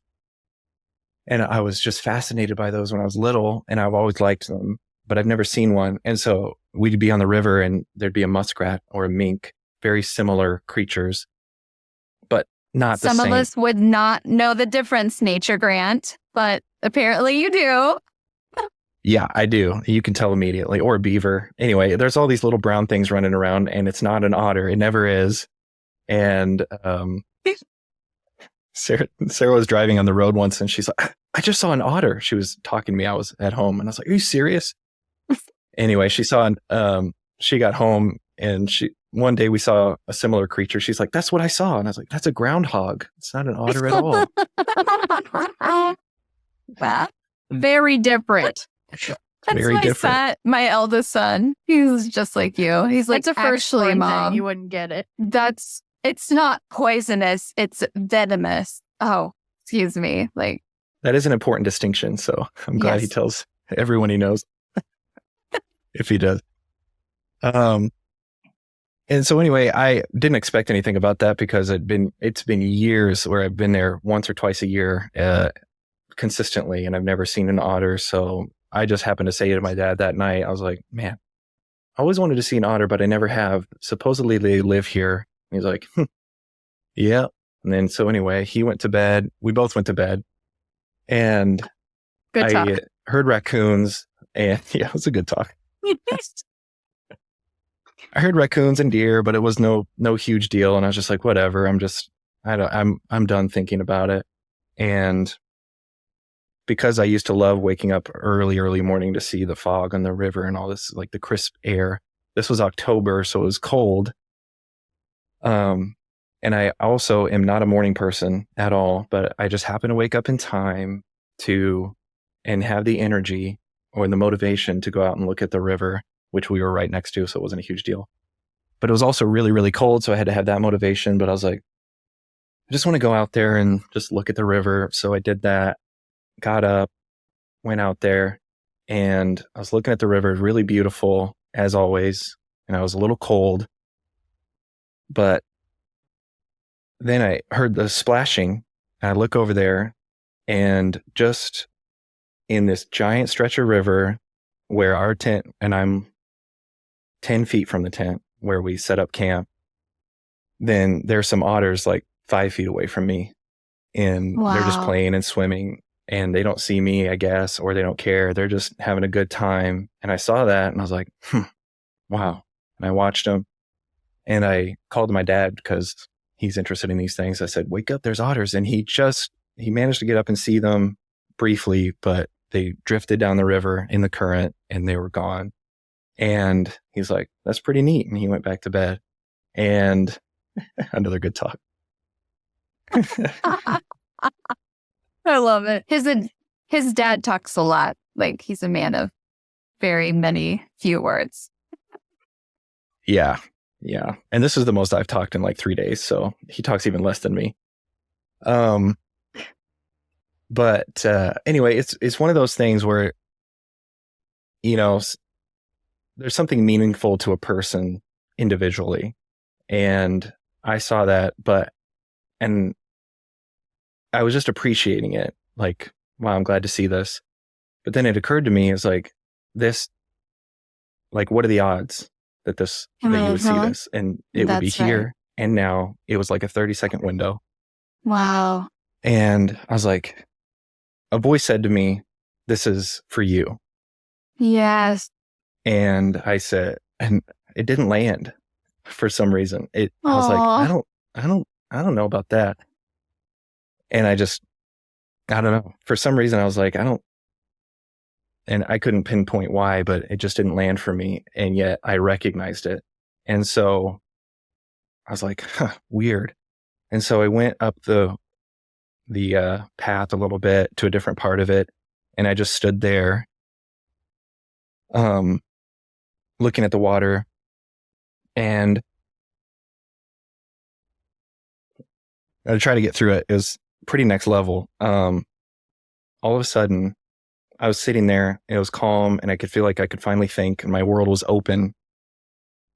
And I was just fascinated by those when I was little, and I've always liked them, but I've never seen one. And so we'd be on the river and there'd be a muskrat or a mink, very similar creatures, but not the same. Some of us would not know the difference, Nature Grant, but apparently you do. Yeah, I do. You can tell immediately. Or a beaver. Anyway, there's all these little brown things running around, and it's not an otter. It never is. And Sarah was driving on the road once, and she's like, I just saw an otter. She was talking to me. I was at home, and I was like, are you serious? Anyway, she got home, and one day we saw a similar creature. She's like, that's what I saw. And I was like, that's a groundhog. It's not an otter at all. Wow. Very different. That's Very different. My eldest son. He's just like you. He's like, It's a first actually, thing. Mom, You wouldn't get it. it's not poisonous. It's venomous. Oh, excuse me. Like, That is an important distinction. So I'm glad he tells everyone he knows. If he does. And so anyway, I didn't expect anything about that because it's been years where I've been there once or twice a year consistently, and I've never seen an otter. So I just happened to say to my dad that night, I was like, man, I always wanted to see an otter, but I never have. Supposedly they live here. And he's like, yeah. And then so anyway, he went to bed. We both went to bed, and Good talk. I heard raccoons, and yeah, it was a good talk. I heard raccoons and deer, but it was no huge deal. And I was just like, whatever. I'm done thinking about it. And because I used to love waking up early morning to see the fog on the river and all this, like the crisp air. This was October, so it was cold. And I also am not a morning person at all, but I just happened to wake up in time and have the energy or the motivation to go out and look at the river, which we were right next to, so it wasn't a huge deal. But it was also really, really cold, so I had to have that motivation. But I was like, I just want to go out there and just look at the river. So I did that, got up, went out there, and I was looking at the river, really beautiful as always, and I was a little cold, but then I heard the splashing. And I look over there, and just in this giant stretch of river where our tent, and I'm 10 feet from the tent where we set up camp, then there's some otters like 5 feet away from me, and they're just Wow. playing and swimming, and they don't see me, I guess, or they don't care. They're just having a good time. And I saw that and I was like, wow. And I watched them, and I called my dad because he's interested in these things. I said, wake up, there's otters. And he managed to get up and see them briefly, but they drifted down the river in the current and they were gone. And he's like, that's pretty neat. And he went back to bed. And another good talk. I love it. His dad talks a lot. Like, he's a man of very many few words. Yeah. Yeah. And this is the most I've talked in like 3 days. So he talks even less than me. But anyway, it's one of those things where, you know, there's something meaningful to a person individually. And I saw that, and I was just appreciating it. Like, wow, I'm glad to see this. But then it occurred to me, it's like this, like, what are the odds that you would see this, and it would be That's right. here and now? It was like a 30-second window. Wow. And I was like, a voice said to me, this is for you. Yes. And I said, and it didn't land for some reason. I was like, Aw. I don't know about that. And I don't know. For some reason, I was like, and I couldn't pinpoint why, but it just didn't land for me. And yet I recognized it. And so I was like, weird. And so I went up the path a little bit to a different part of it. And I just stood there, looking at the water, and I tried to get through it. It was pretty next level. All of a sudden, I was sitting there, and it was calm, and I could feel like I could finally think, and my world was open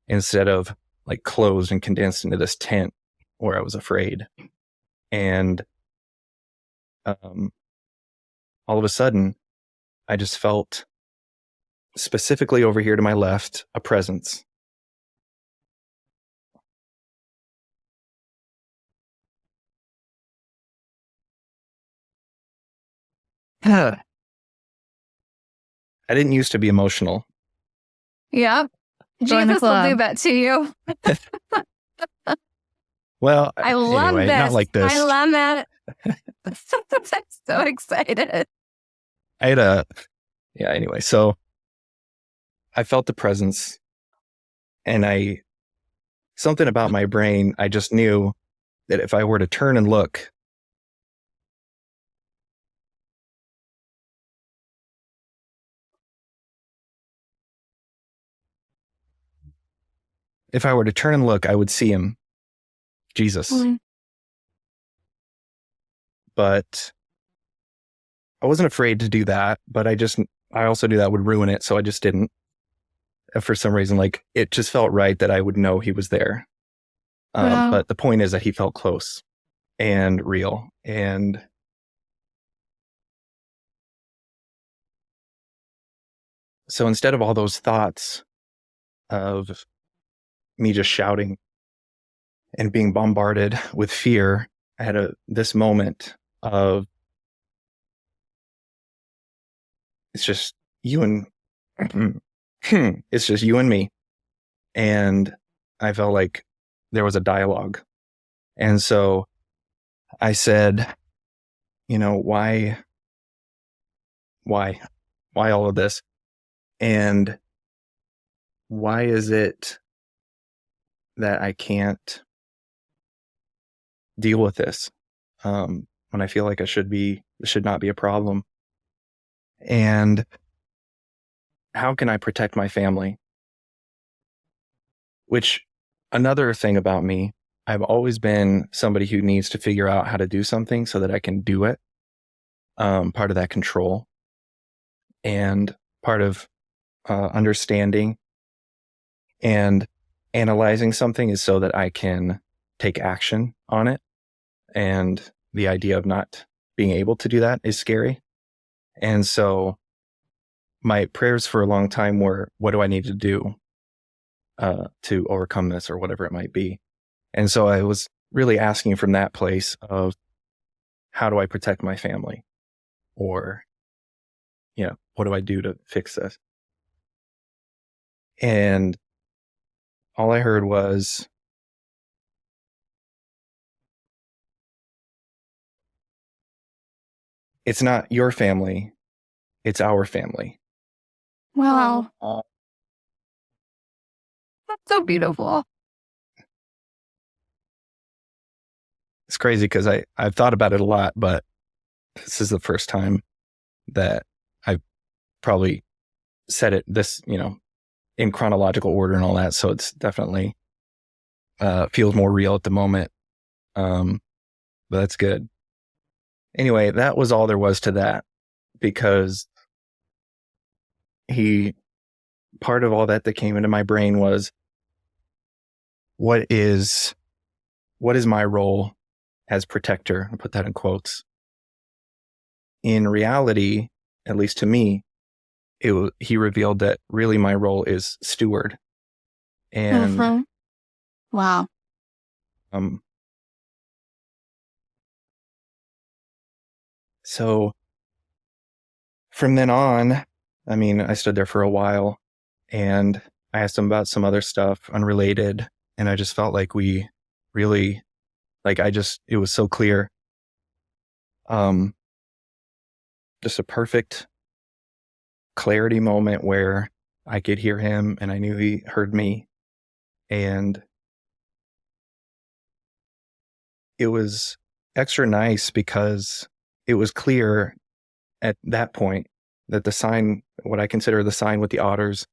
instead of like closed and condensed into this tent where I was afraid. And all of a sudden, I just felt, specifically over here to my left, a presence. I didn't used to be emotional. Yep. Join the Jesus will do club. that to you. Well, I love anyway, this. not like this. I love that. I'm so excited. Anyway, so I felt the presence, and something about my brain, I just knew that if I were to turn and look, I would see him, Jesus. But I wasn't afraid to do that, but I also knew that would ruin it. So I just didn't. For some reason, like, it just felt right that I would know he was there. Wow. But the point is that he felt close and real. And so instead of all those thoughts of me just shouting and being bombarded with fear, I had this moment of, it's just you and it's just you and me. And I felt like there was a dialogue. And so I said, why all of this? And why is it that I can't deal with this when I feel like it should not be a problem? And how can I protect my family? Which, another thing about me, I've always been somebody who needs to figure out how to do something so that I can do it. Part of that control. And part of understanding and analyzing something is so that I can take action on it. And the idea of not being able to do that is scary. And so my prayers for a long time were, what do I need to do to overcome this, or whatever it might be? And so I was really asking from that place of, how do I protect my family? Or, what do I do to fix this? And all I heard was, it's not your family, it's our family. Wow. Oh. That's so beautiful. It's crazy because I've thought about it a lot, but this is the first time that I've probably said it this, in chronological order and all that. So it's definitely feels more real at the moment. But that's good. Anyway, that was all there was to that, because part of all that came into my brain was, what is my role as protector? I put that in quotes. In reality, at least to me, he revealed that really my role is steward. And Wow. So from then on, I stood there for a while, and I asked him about some other stuff unrelated, and I just felt like we really, it was so clear. Just a perfect clarity moment where I could hear him and I knew he heard me. And it was extra nice because it was clear at that point that the sign, what I consider the sign with the Otters,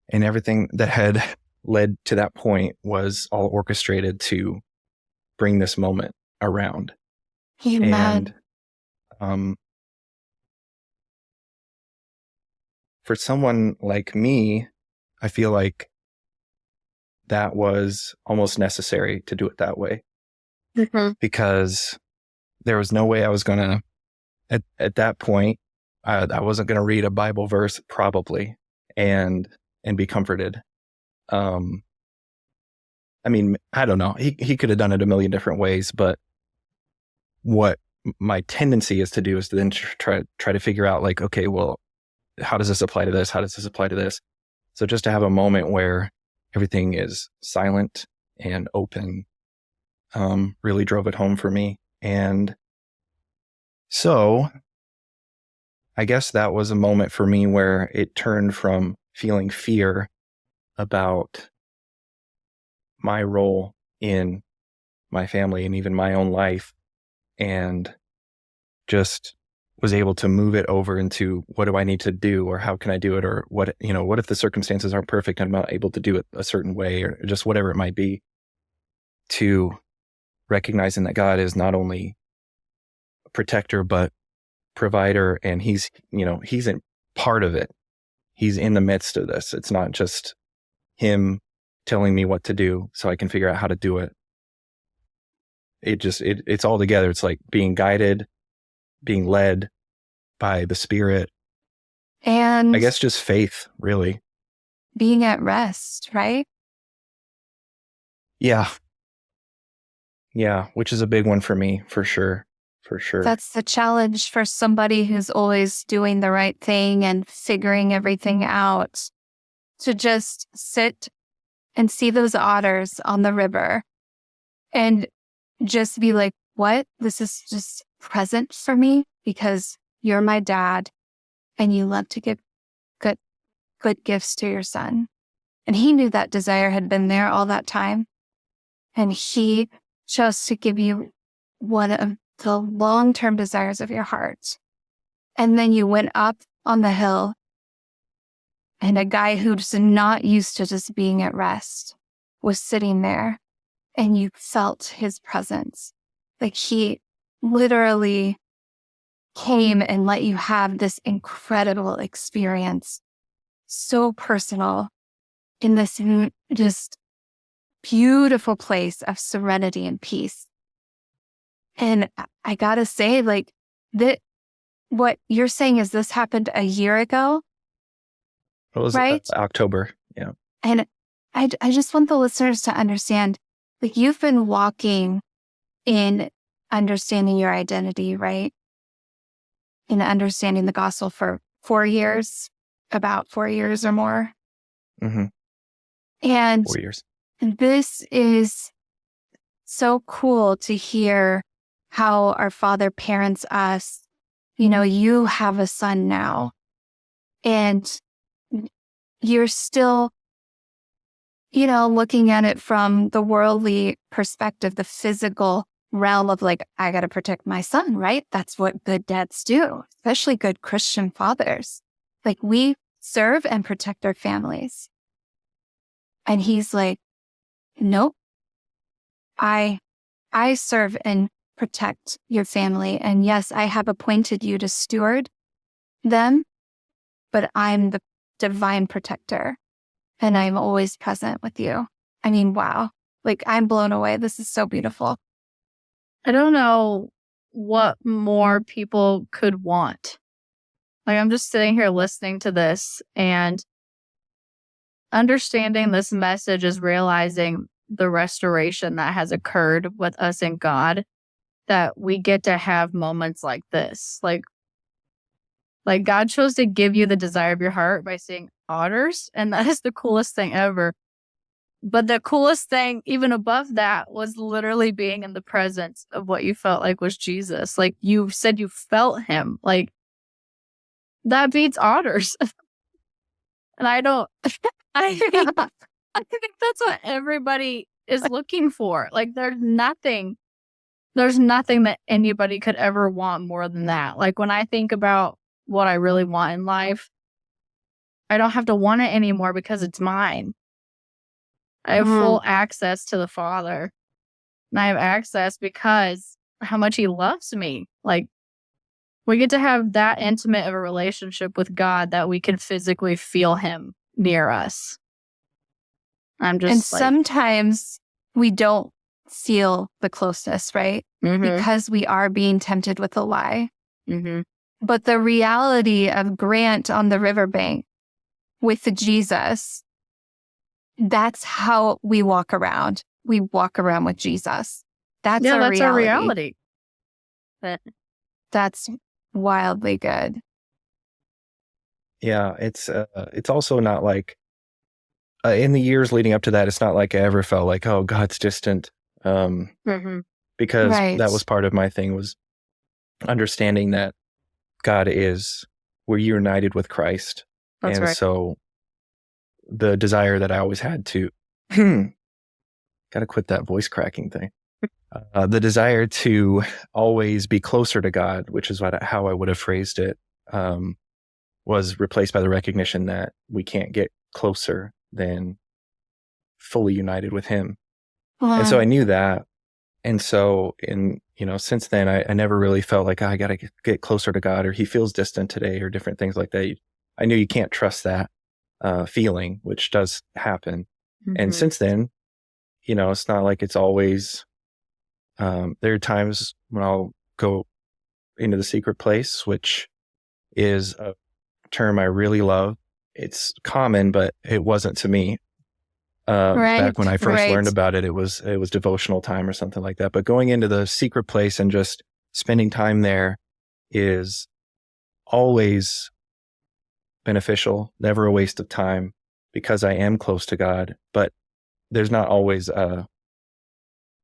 and everything that had led to that point was all orchestrated to bring this moment around. Amen. And for someone like me, I feel like that was almost necessary to do it that way. Because there was no way I was going to, at that point, I wasn't going to read a Bible verse probably and be comforted. I don't know. He could have done it a million different ways, but what my tendency is to do is to then try to figure out, like, okay, well, how does this apply to this? How does this apply to this? So just to have a moment where everything is silent and open really drove it home for me. And so I guess that was a moment for me where it turned from feeling fear about my role in my family and even my own life, and just was able to move it over into, what do I need to do, or how can I do it, or what if the circumstances aren't perfect and I'm not able to do it a certain way, or just whatever it might be, to recognizing that God is not only a protector but provider, and he's in part of it. He's in the midst of this. It's not just him telling me what to do so I can figure out how to do it. It's all together. It's like being guided, being led by the Spirit, and I guess just faith, really. Being at rest, right? Yeah, which is a big one for me, for sure. That's the challenge for somebody who's always doing the right thing and figuring everything out, to just sit and see those otters on the river and just be like, what? This is just present for me because you're my dad and you love to give good gifts to your son. And he knew that desire had been there all that time. And he chose to give you one of the long-term desires of your heart. And then you went up on the hill, and a guy who's not used to just being at rest was sitting there, and you felt his presence. Like he literally came and let you have this incredible experience, so personal, in this just beautiful place of serenity and peace. And I gotta say, like, that what you're saying is this happened a year ago, It was right? October. Yeah. And I just want the listeners to understand, like, you've been walking in understanding your identity, right? In understanding the gospel for 4 years, about 4 years or more. Mm-hmm. And 4 years. this is so cool to hear how our Father parents us. You know, you have a son now, and you're still, you know, looking at it from the worldly perspective, the physical realm of like, I got to protect my son, right? That's what good dads do, especially good Christian fathers. Like, we serve and protect our families. And he's like, nope, I serve and protect your family. And yes, I have appointed you to steward them, but I'm the divine protector and I'm always present with you. I mean, wow. Like, I'm blown away. This is so beautiful. I don't know what more people could want. Like, I'm just sitting here listening to this and understanding this message is realizing the restoration that has occurred with us in God, that we get to have moments like this. Like God chose to give you the desire of your heart by saying Otters, and that is the coolest thing ever. But the coolest thing, even above that, was literally being in the presence of what you felt like was Jesus. Like, you said you felt him. Like, that beats Otters. And I don't, I think that's what everybody is looking for. Like, there's nothing that anybody could ever want more than that. Like, when I think about what I really want in life, I don't have to want it anymore because it's mine. I have full access to the Father. And I have access because how much he loves me. Like, we get to have that intimate of a relationship with God that we can physically feel him near us. I'm just And like, sometimes we don't feel the closeness, right? Because we are being tempted with a lie. But the reality of Grant on the riverbank with Jesus, that's how we walk around. We walk around with Jesus. That's our reality. That's wildly good. Yeah, it's also not like in the years leading up to that, it's not like I ever felt like, oh, God's distant. Because Right. that was part of my thing, was understanding that God is, we're united with Christ. That's and right. so the desire that I always had to, got to quit that voice cracking thing. The desire to always be closer to God, which is how I would have phrased it, was replaced by the recognition that we can't get closer than fully united with him. And so I knew that. And so since then, I never really felt like, I got to get closer to God, or he feels distant today, or different things like that. I knew you can't trust that feeling, which does happen. And since then, it's not like it's always, there are times when I'll go into the secret place, which is a term I really love. It's common, but it wasn't to me. Back when I first learned about it, it was devotional time or something like that. But going into the secret place and just spending time there is always beneficial, never a waste of time, because I am close to God. But there's not always a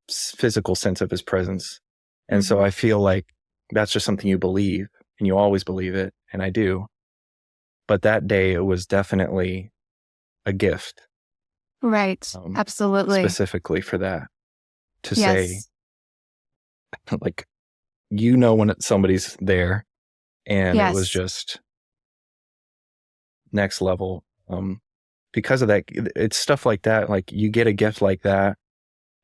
physical sense of his presence. And so I feel like that's just something you believe, and you always believe it. And I do. But that day, it was definitely a gift. Right. Absolutely. Specifically for that, to say, like, when somebody's there, and it was just next level. Because of that, it's stuff like that. Like, you get a gift like that,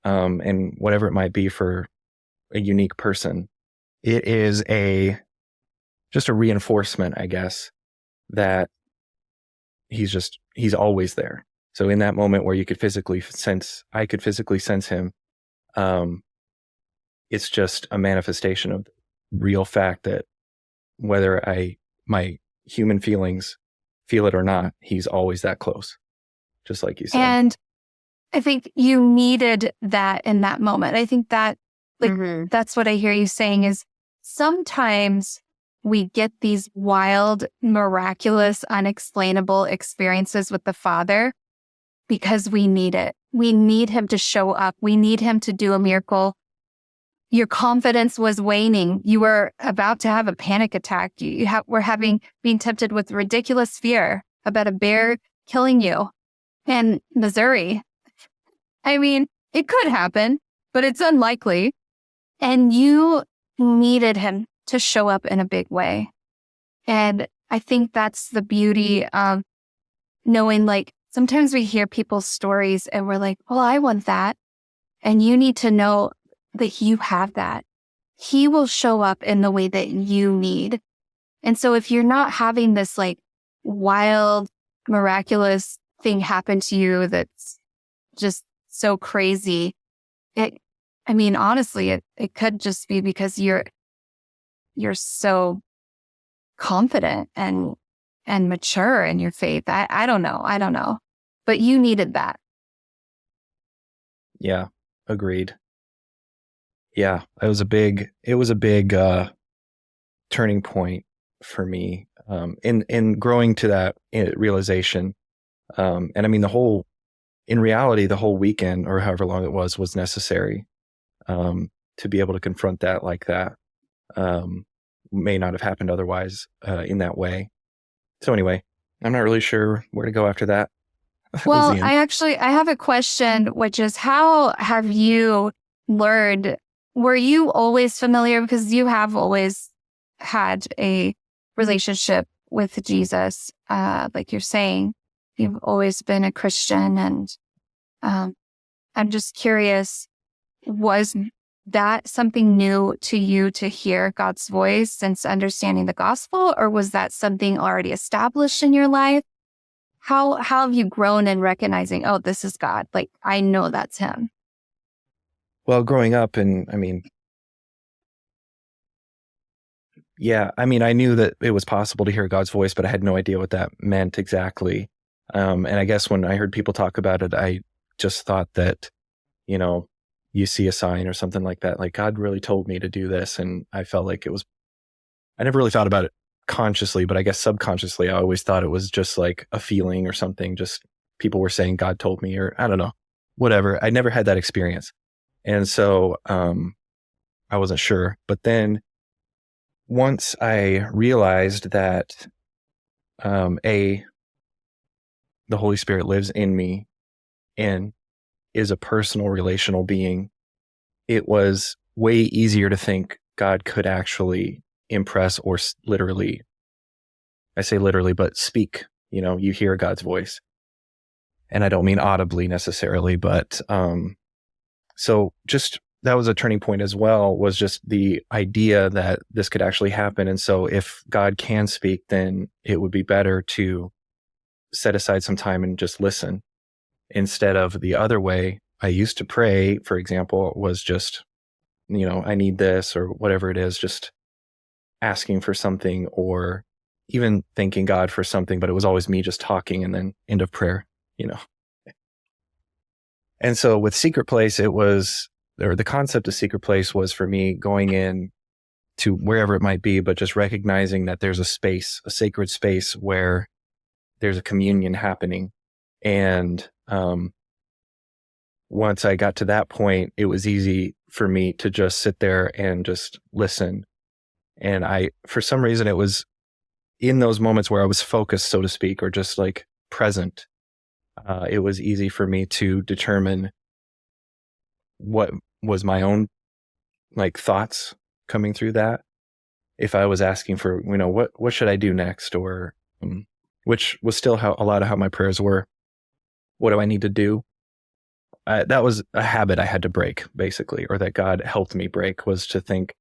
and whatever it might be for a unique person, it is just a reinforcement, I guess, that he's always there. So in that moment where I could physically sense him, it's just a manifestation of the real fact that whether my human feelings feel it or not, he's always that close, just like you said. And I think you needed that in that moment. I think that that's what I hear you saying is sometimes we get these wild, miraculous, unexplainable experiences with the Father because we need it. We need him to show up. We need him to do a miracle. Your confidence was waning. You were about to have a panic attack. You were being tempted with ridiculous fear about a bear killing you in Missouri. I mean, it could happen, but it's unlikely. And you needed him to show up in a big way. And I think that's the beauty of knowing, like, sometimes we hear people's stories and we're like, well, I want that. And you need to know that you have that. He will show up in the way that you need. And so if you're not having this like wild, miraculous thing happen to you that's just so crazy, honestly, it could just be because you're so confident and mature in your faith. I don't know. But you needed that. Yeah, agreed. Yeah, it was a big turning point for me in growing to that realization. And I mean, in reality, the whole weekend or however long it was necessary to be able to confront that like that. May not have happened otherwise in that way. So anyway, I'm not really sure where to go after that. Well, I have a question, which is how have you learned? Were you always familiar? Because you have always had a relationship with Jesus, like you're saying. You've always been a Christian. And I'm just curious, was that something new to you to hear God's voice since understanding the gospel? Or was that something already established in your life? How have you grown in recognizing, oh, this is God? Like, I know that's him. Well, growing up, and I knew that it was possible to hear God's voice, but I had no idea what that meant exactly. And I guess when I heard people talk about it, I just thought that, you see a sign or something like that. Like, God really told me to do this. And I felt like I never really thought about it consciously, but I guess subconsciously, I always thought it was just like a feeling or something. Just people were saying God told me, or I don't know, whatever. I never had that experience. And so I wasn't sure. But then once I realized that the Holy Spirit lives in me and is a personal relational being, it was way easier to think God could actually impress or literally, I say literally, but speak, you hear God's voice. And I don't mean audibly necessarily, but so just that was a turning point as well, was just the idea that this could actually happen. And so if God can speak, then it would be better to set aside some time and just listen, instead of the other way. I used to pray, for example, was just, I need this or whatever it is, just asking for something or even thanking God for something, but it was always me just talking and then end of prayer, And so with Secret Place, the concept of Secret Place was for me going in to wherever it might be, but just recognizing that there's a space, a sacred space where there's a communion happening. And once I got to that point, it was easy for me to just sit there and just listen. And for some reason, it was in those moments where I was focused, so to speak, or just like present. It was easy for me to determine what was my own like thoughts coming through that. If I was asking for, what should I do next? Or which was still a lot of how my prayers were. What do I need to do? That was a habit I had to break, basically, or that God helped me break, was to think,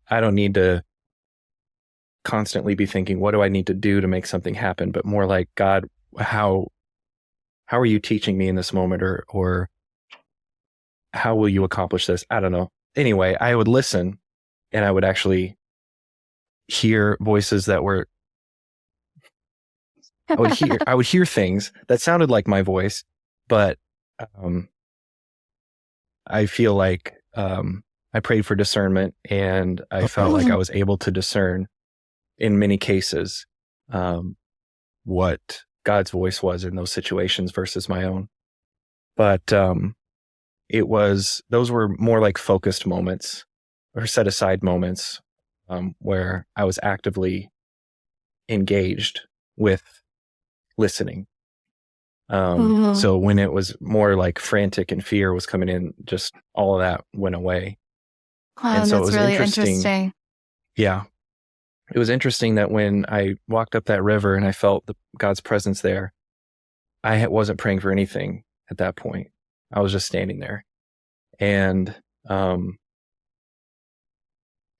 I don't need to constantly be thinking, what do I need to do to make something happen? But more like, God, how are you teaching me in this moment, or how will you accomplish this? I don't know. Anyway, I would listen, and I would actually hear voices that were, I would hear things that sounded like my voice, but I feel like I prayed for discernment, and I felt like I was able to discern in many cases what God's voice was in those situations versus my own. But those were more like focused moments or set aside moments where I was actively engaged with listening. So when it was more like frantic and fear was coming in, just all of that went away. And so it was really interesting. Yeah. It was interesting that when I walked up that river and I felt God's presence there, I wasn't praying for anything at that point. I was just standing there. And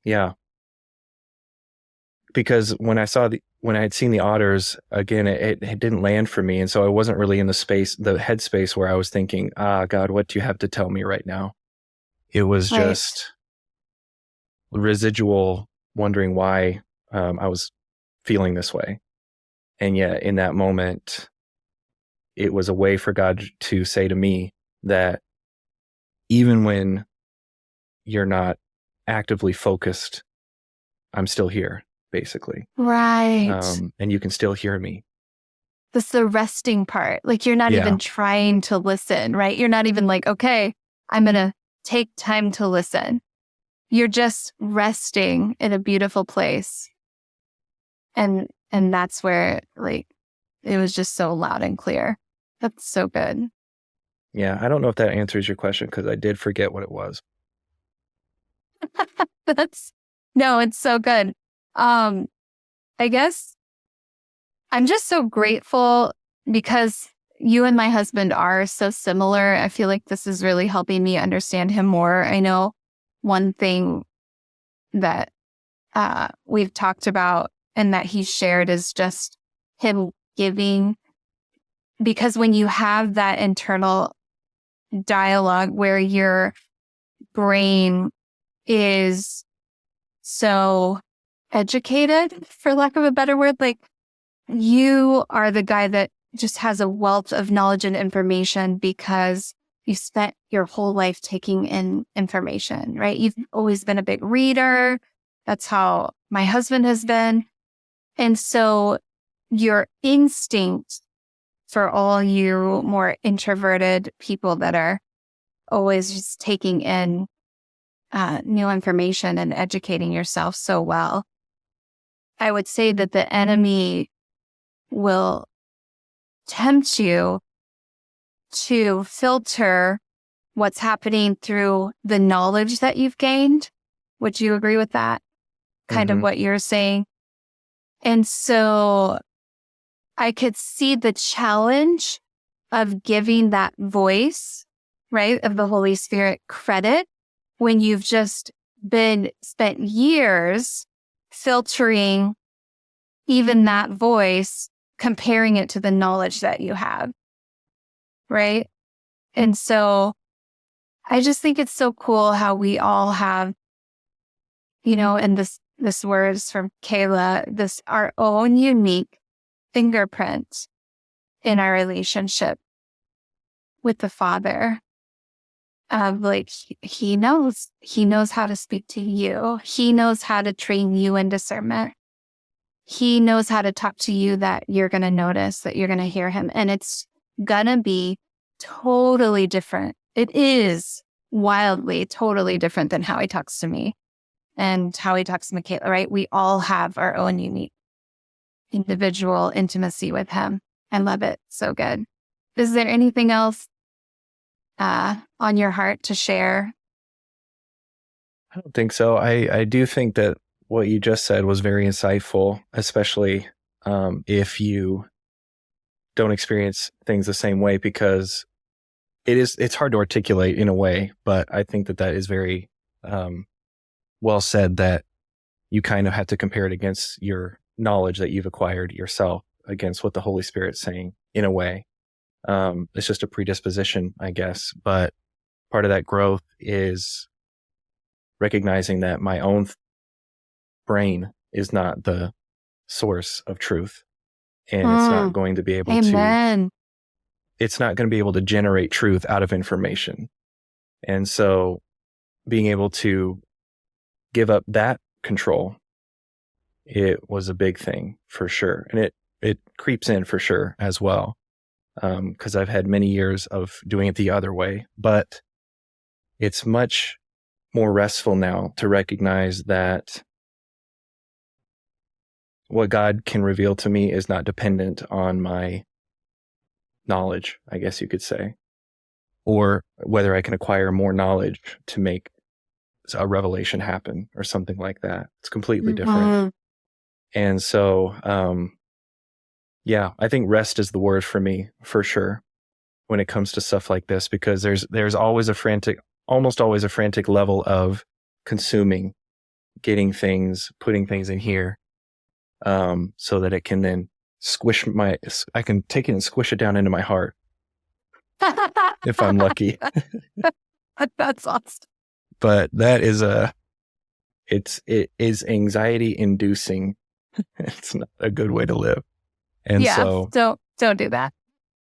yeah, because when I had seen the otters again, it didn't land for me. And so I wasn't really in the headspace where I was thinking, God, what do you have to tell me right now? It was just residual wondering why I was feeling this way. And yet in that moment, it was a way for God to say to me that even when you're not actively focused, I'm still here, basically. Right. And you can still hear me. That's the resting part. Like you're not even trying to listen, right? You're not even like, okay, I'm going to take time to listen. You're just resting in a beautiful place. And that's where like it was just so loud and clear. That's so good. Yeah, I don't know if that answers your question because I did forget what it was. No, it's so good. I guess I'm just so grateful because you and my husband are so similar. I feel like this is really helping me understand him more. I know one thing that we've talked about and that he shared is just him giving, because when you have that internal dialogue where your brain is so educated, for lack of a better word, like you are the guy that just has a wealth of knowledge and information because you spent your whole life taking in information, right? You've always been a big reader. That's how my husband has been. And so your instinct for all you more introverted people that are always just taking in new information and educating yourself so well, I would say that the enemy will tempt you to filter what's happening through the knowledge that you've gained. Would you agree with that? Kind of what you're saying. And so I could see the challenge of giving that voice, right, of the Holy Spirit credit when you've just spent years filtering even that voice, comparing it to the knowledge that you have, right? And so I just think it's so cool how we all have, and this word is from Kayla, our own unique fingerprint in our relationship with the Father. Of like, he knows how to speak to you. He knows how to train you in discernment. He knows how to talk to you that you're going to notice, that you're going to hear him. And it's going to be totally different. It is wildly, totally different than how he talks to me and how he talks to Michaela, right? We all have our own unique individual intimacy with him. I love it. So good. Is there anything else on your heart to share? I don't think so. I do think that what you just said was very insightful, especially if you don't experience things the same way, because it's hard to articulate in a way, but I think that is very well said, that you kind of have to compare it against your knowledge that you've acquired yourself, against what the Holy Spirit's saying in a way. It's just a predisposition, I guess. But part of that growth is recognizing that my own brain is not the source of truth. And it's not going to be able Amen. it's not going to be able to generate truth out of information. And so being able to give up that control, it was a big thing for sure. And it creeps in for sure as well. Because I've had many years of doing it the other way, but it's much more restful now to recognize that what God can reveal to me is not dependent on my knowledge, I guess you could say, or whether I can acquire more knowledge to make a revelation happen or something like that. It's completely different. And so, I think rest is the word for me, for sure, when it comes to stuff like this, because there's always almost always a frantic level of consuming, getting things, putting things in here, so that it can then I can take it and squish it down into my heart if I'm lucky. That's awesome. But that is it is anxiety inducing. It's not a good way to live. And so don't do that.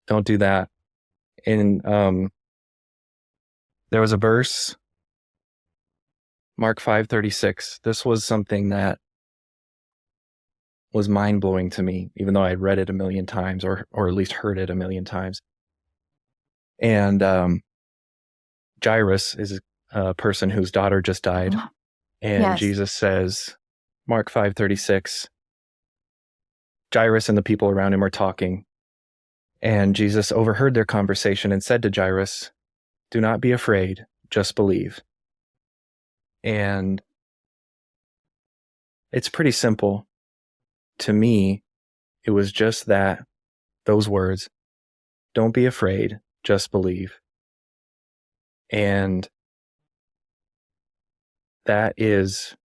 Don't do that. And there was a verse, Mark 5:36. This was something that was mind-blowing to me, even though I'd read it a million times or at least heard it a million times. And Jairus is a person whose daughter just died. And Jesus says, Mark 5:36, Jairus and the people around him are talking. And Jesus overheard their conversation and said to Jairus, "Do not be afraid, just believe." And it's pretty simple. To me, it was just those words, don't be afraid, just believe. And that is,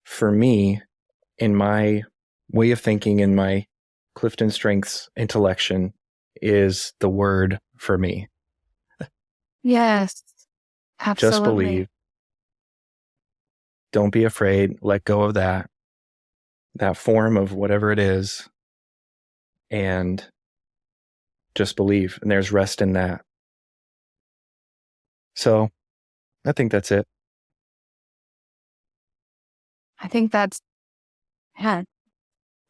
for me, in my way of thinking, in my Clifton Strengths intellection, is the word for me. Yes, absolutely. Just believe. Don't be afraid. Let go of that form of whatever it is, and just believe. And there's rest in that. So I think that's it. I think that's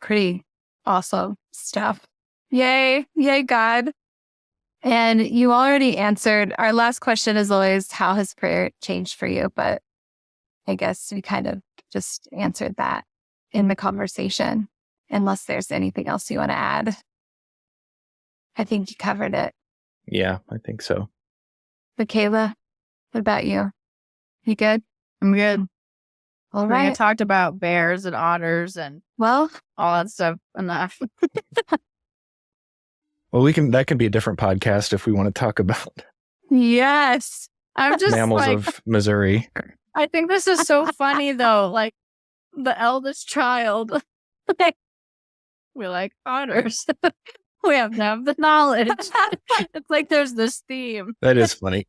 pretty awesome stuff. Yay, God. And you already answered. Our last question is always, how has prayer changed for you? But I guess we kind of just answered that in the conversation, unless there's anything else you want to add. I think you covered it. Yeah, I think so. Michaela, what about you? You good? I'm good. All I right. talked about bears and otters and all that stuff enough. Well, that can be a different podcast if we want to talk about Yes. I'm just mammals of Missouri. I think this is so funny though. Like the eldest child, we're like otters. We have to have the knowledge. It's like there's this theme. That is funny.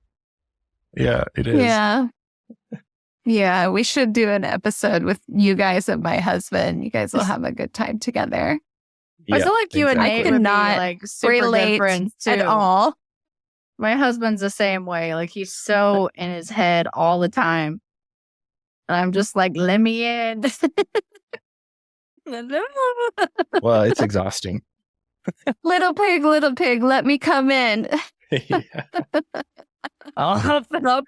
Yeah, it is. Yeah. Yeah, we should do an episode with you guys and my husband. You guys will have a good time together. I feel like you and Nate would be not like super good relate friends too. at all. My husband's the same way. Like he's so in his head all the time. And I'm just like, let me in. Well, it's exhausting. Little pig, let me come in. Yeah. I'll huff it up.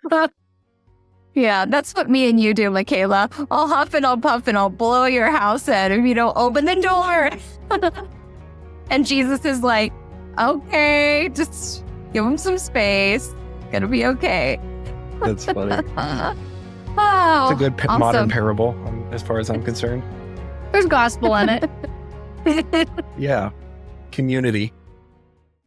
Yeah, that's what me and you do, Michaela. I'll huff and I'll puff and I'll blow your house in if you don't open the door. And Jesus is like, okay, just give him some space. Gonna be okay. That's funny. Oh, It's a good awesome. modern parable, as far as I'm concerned. There's gospel in it. Yeah. Community.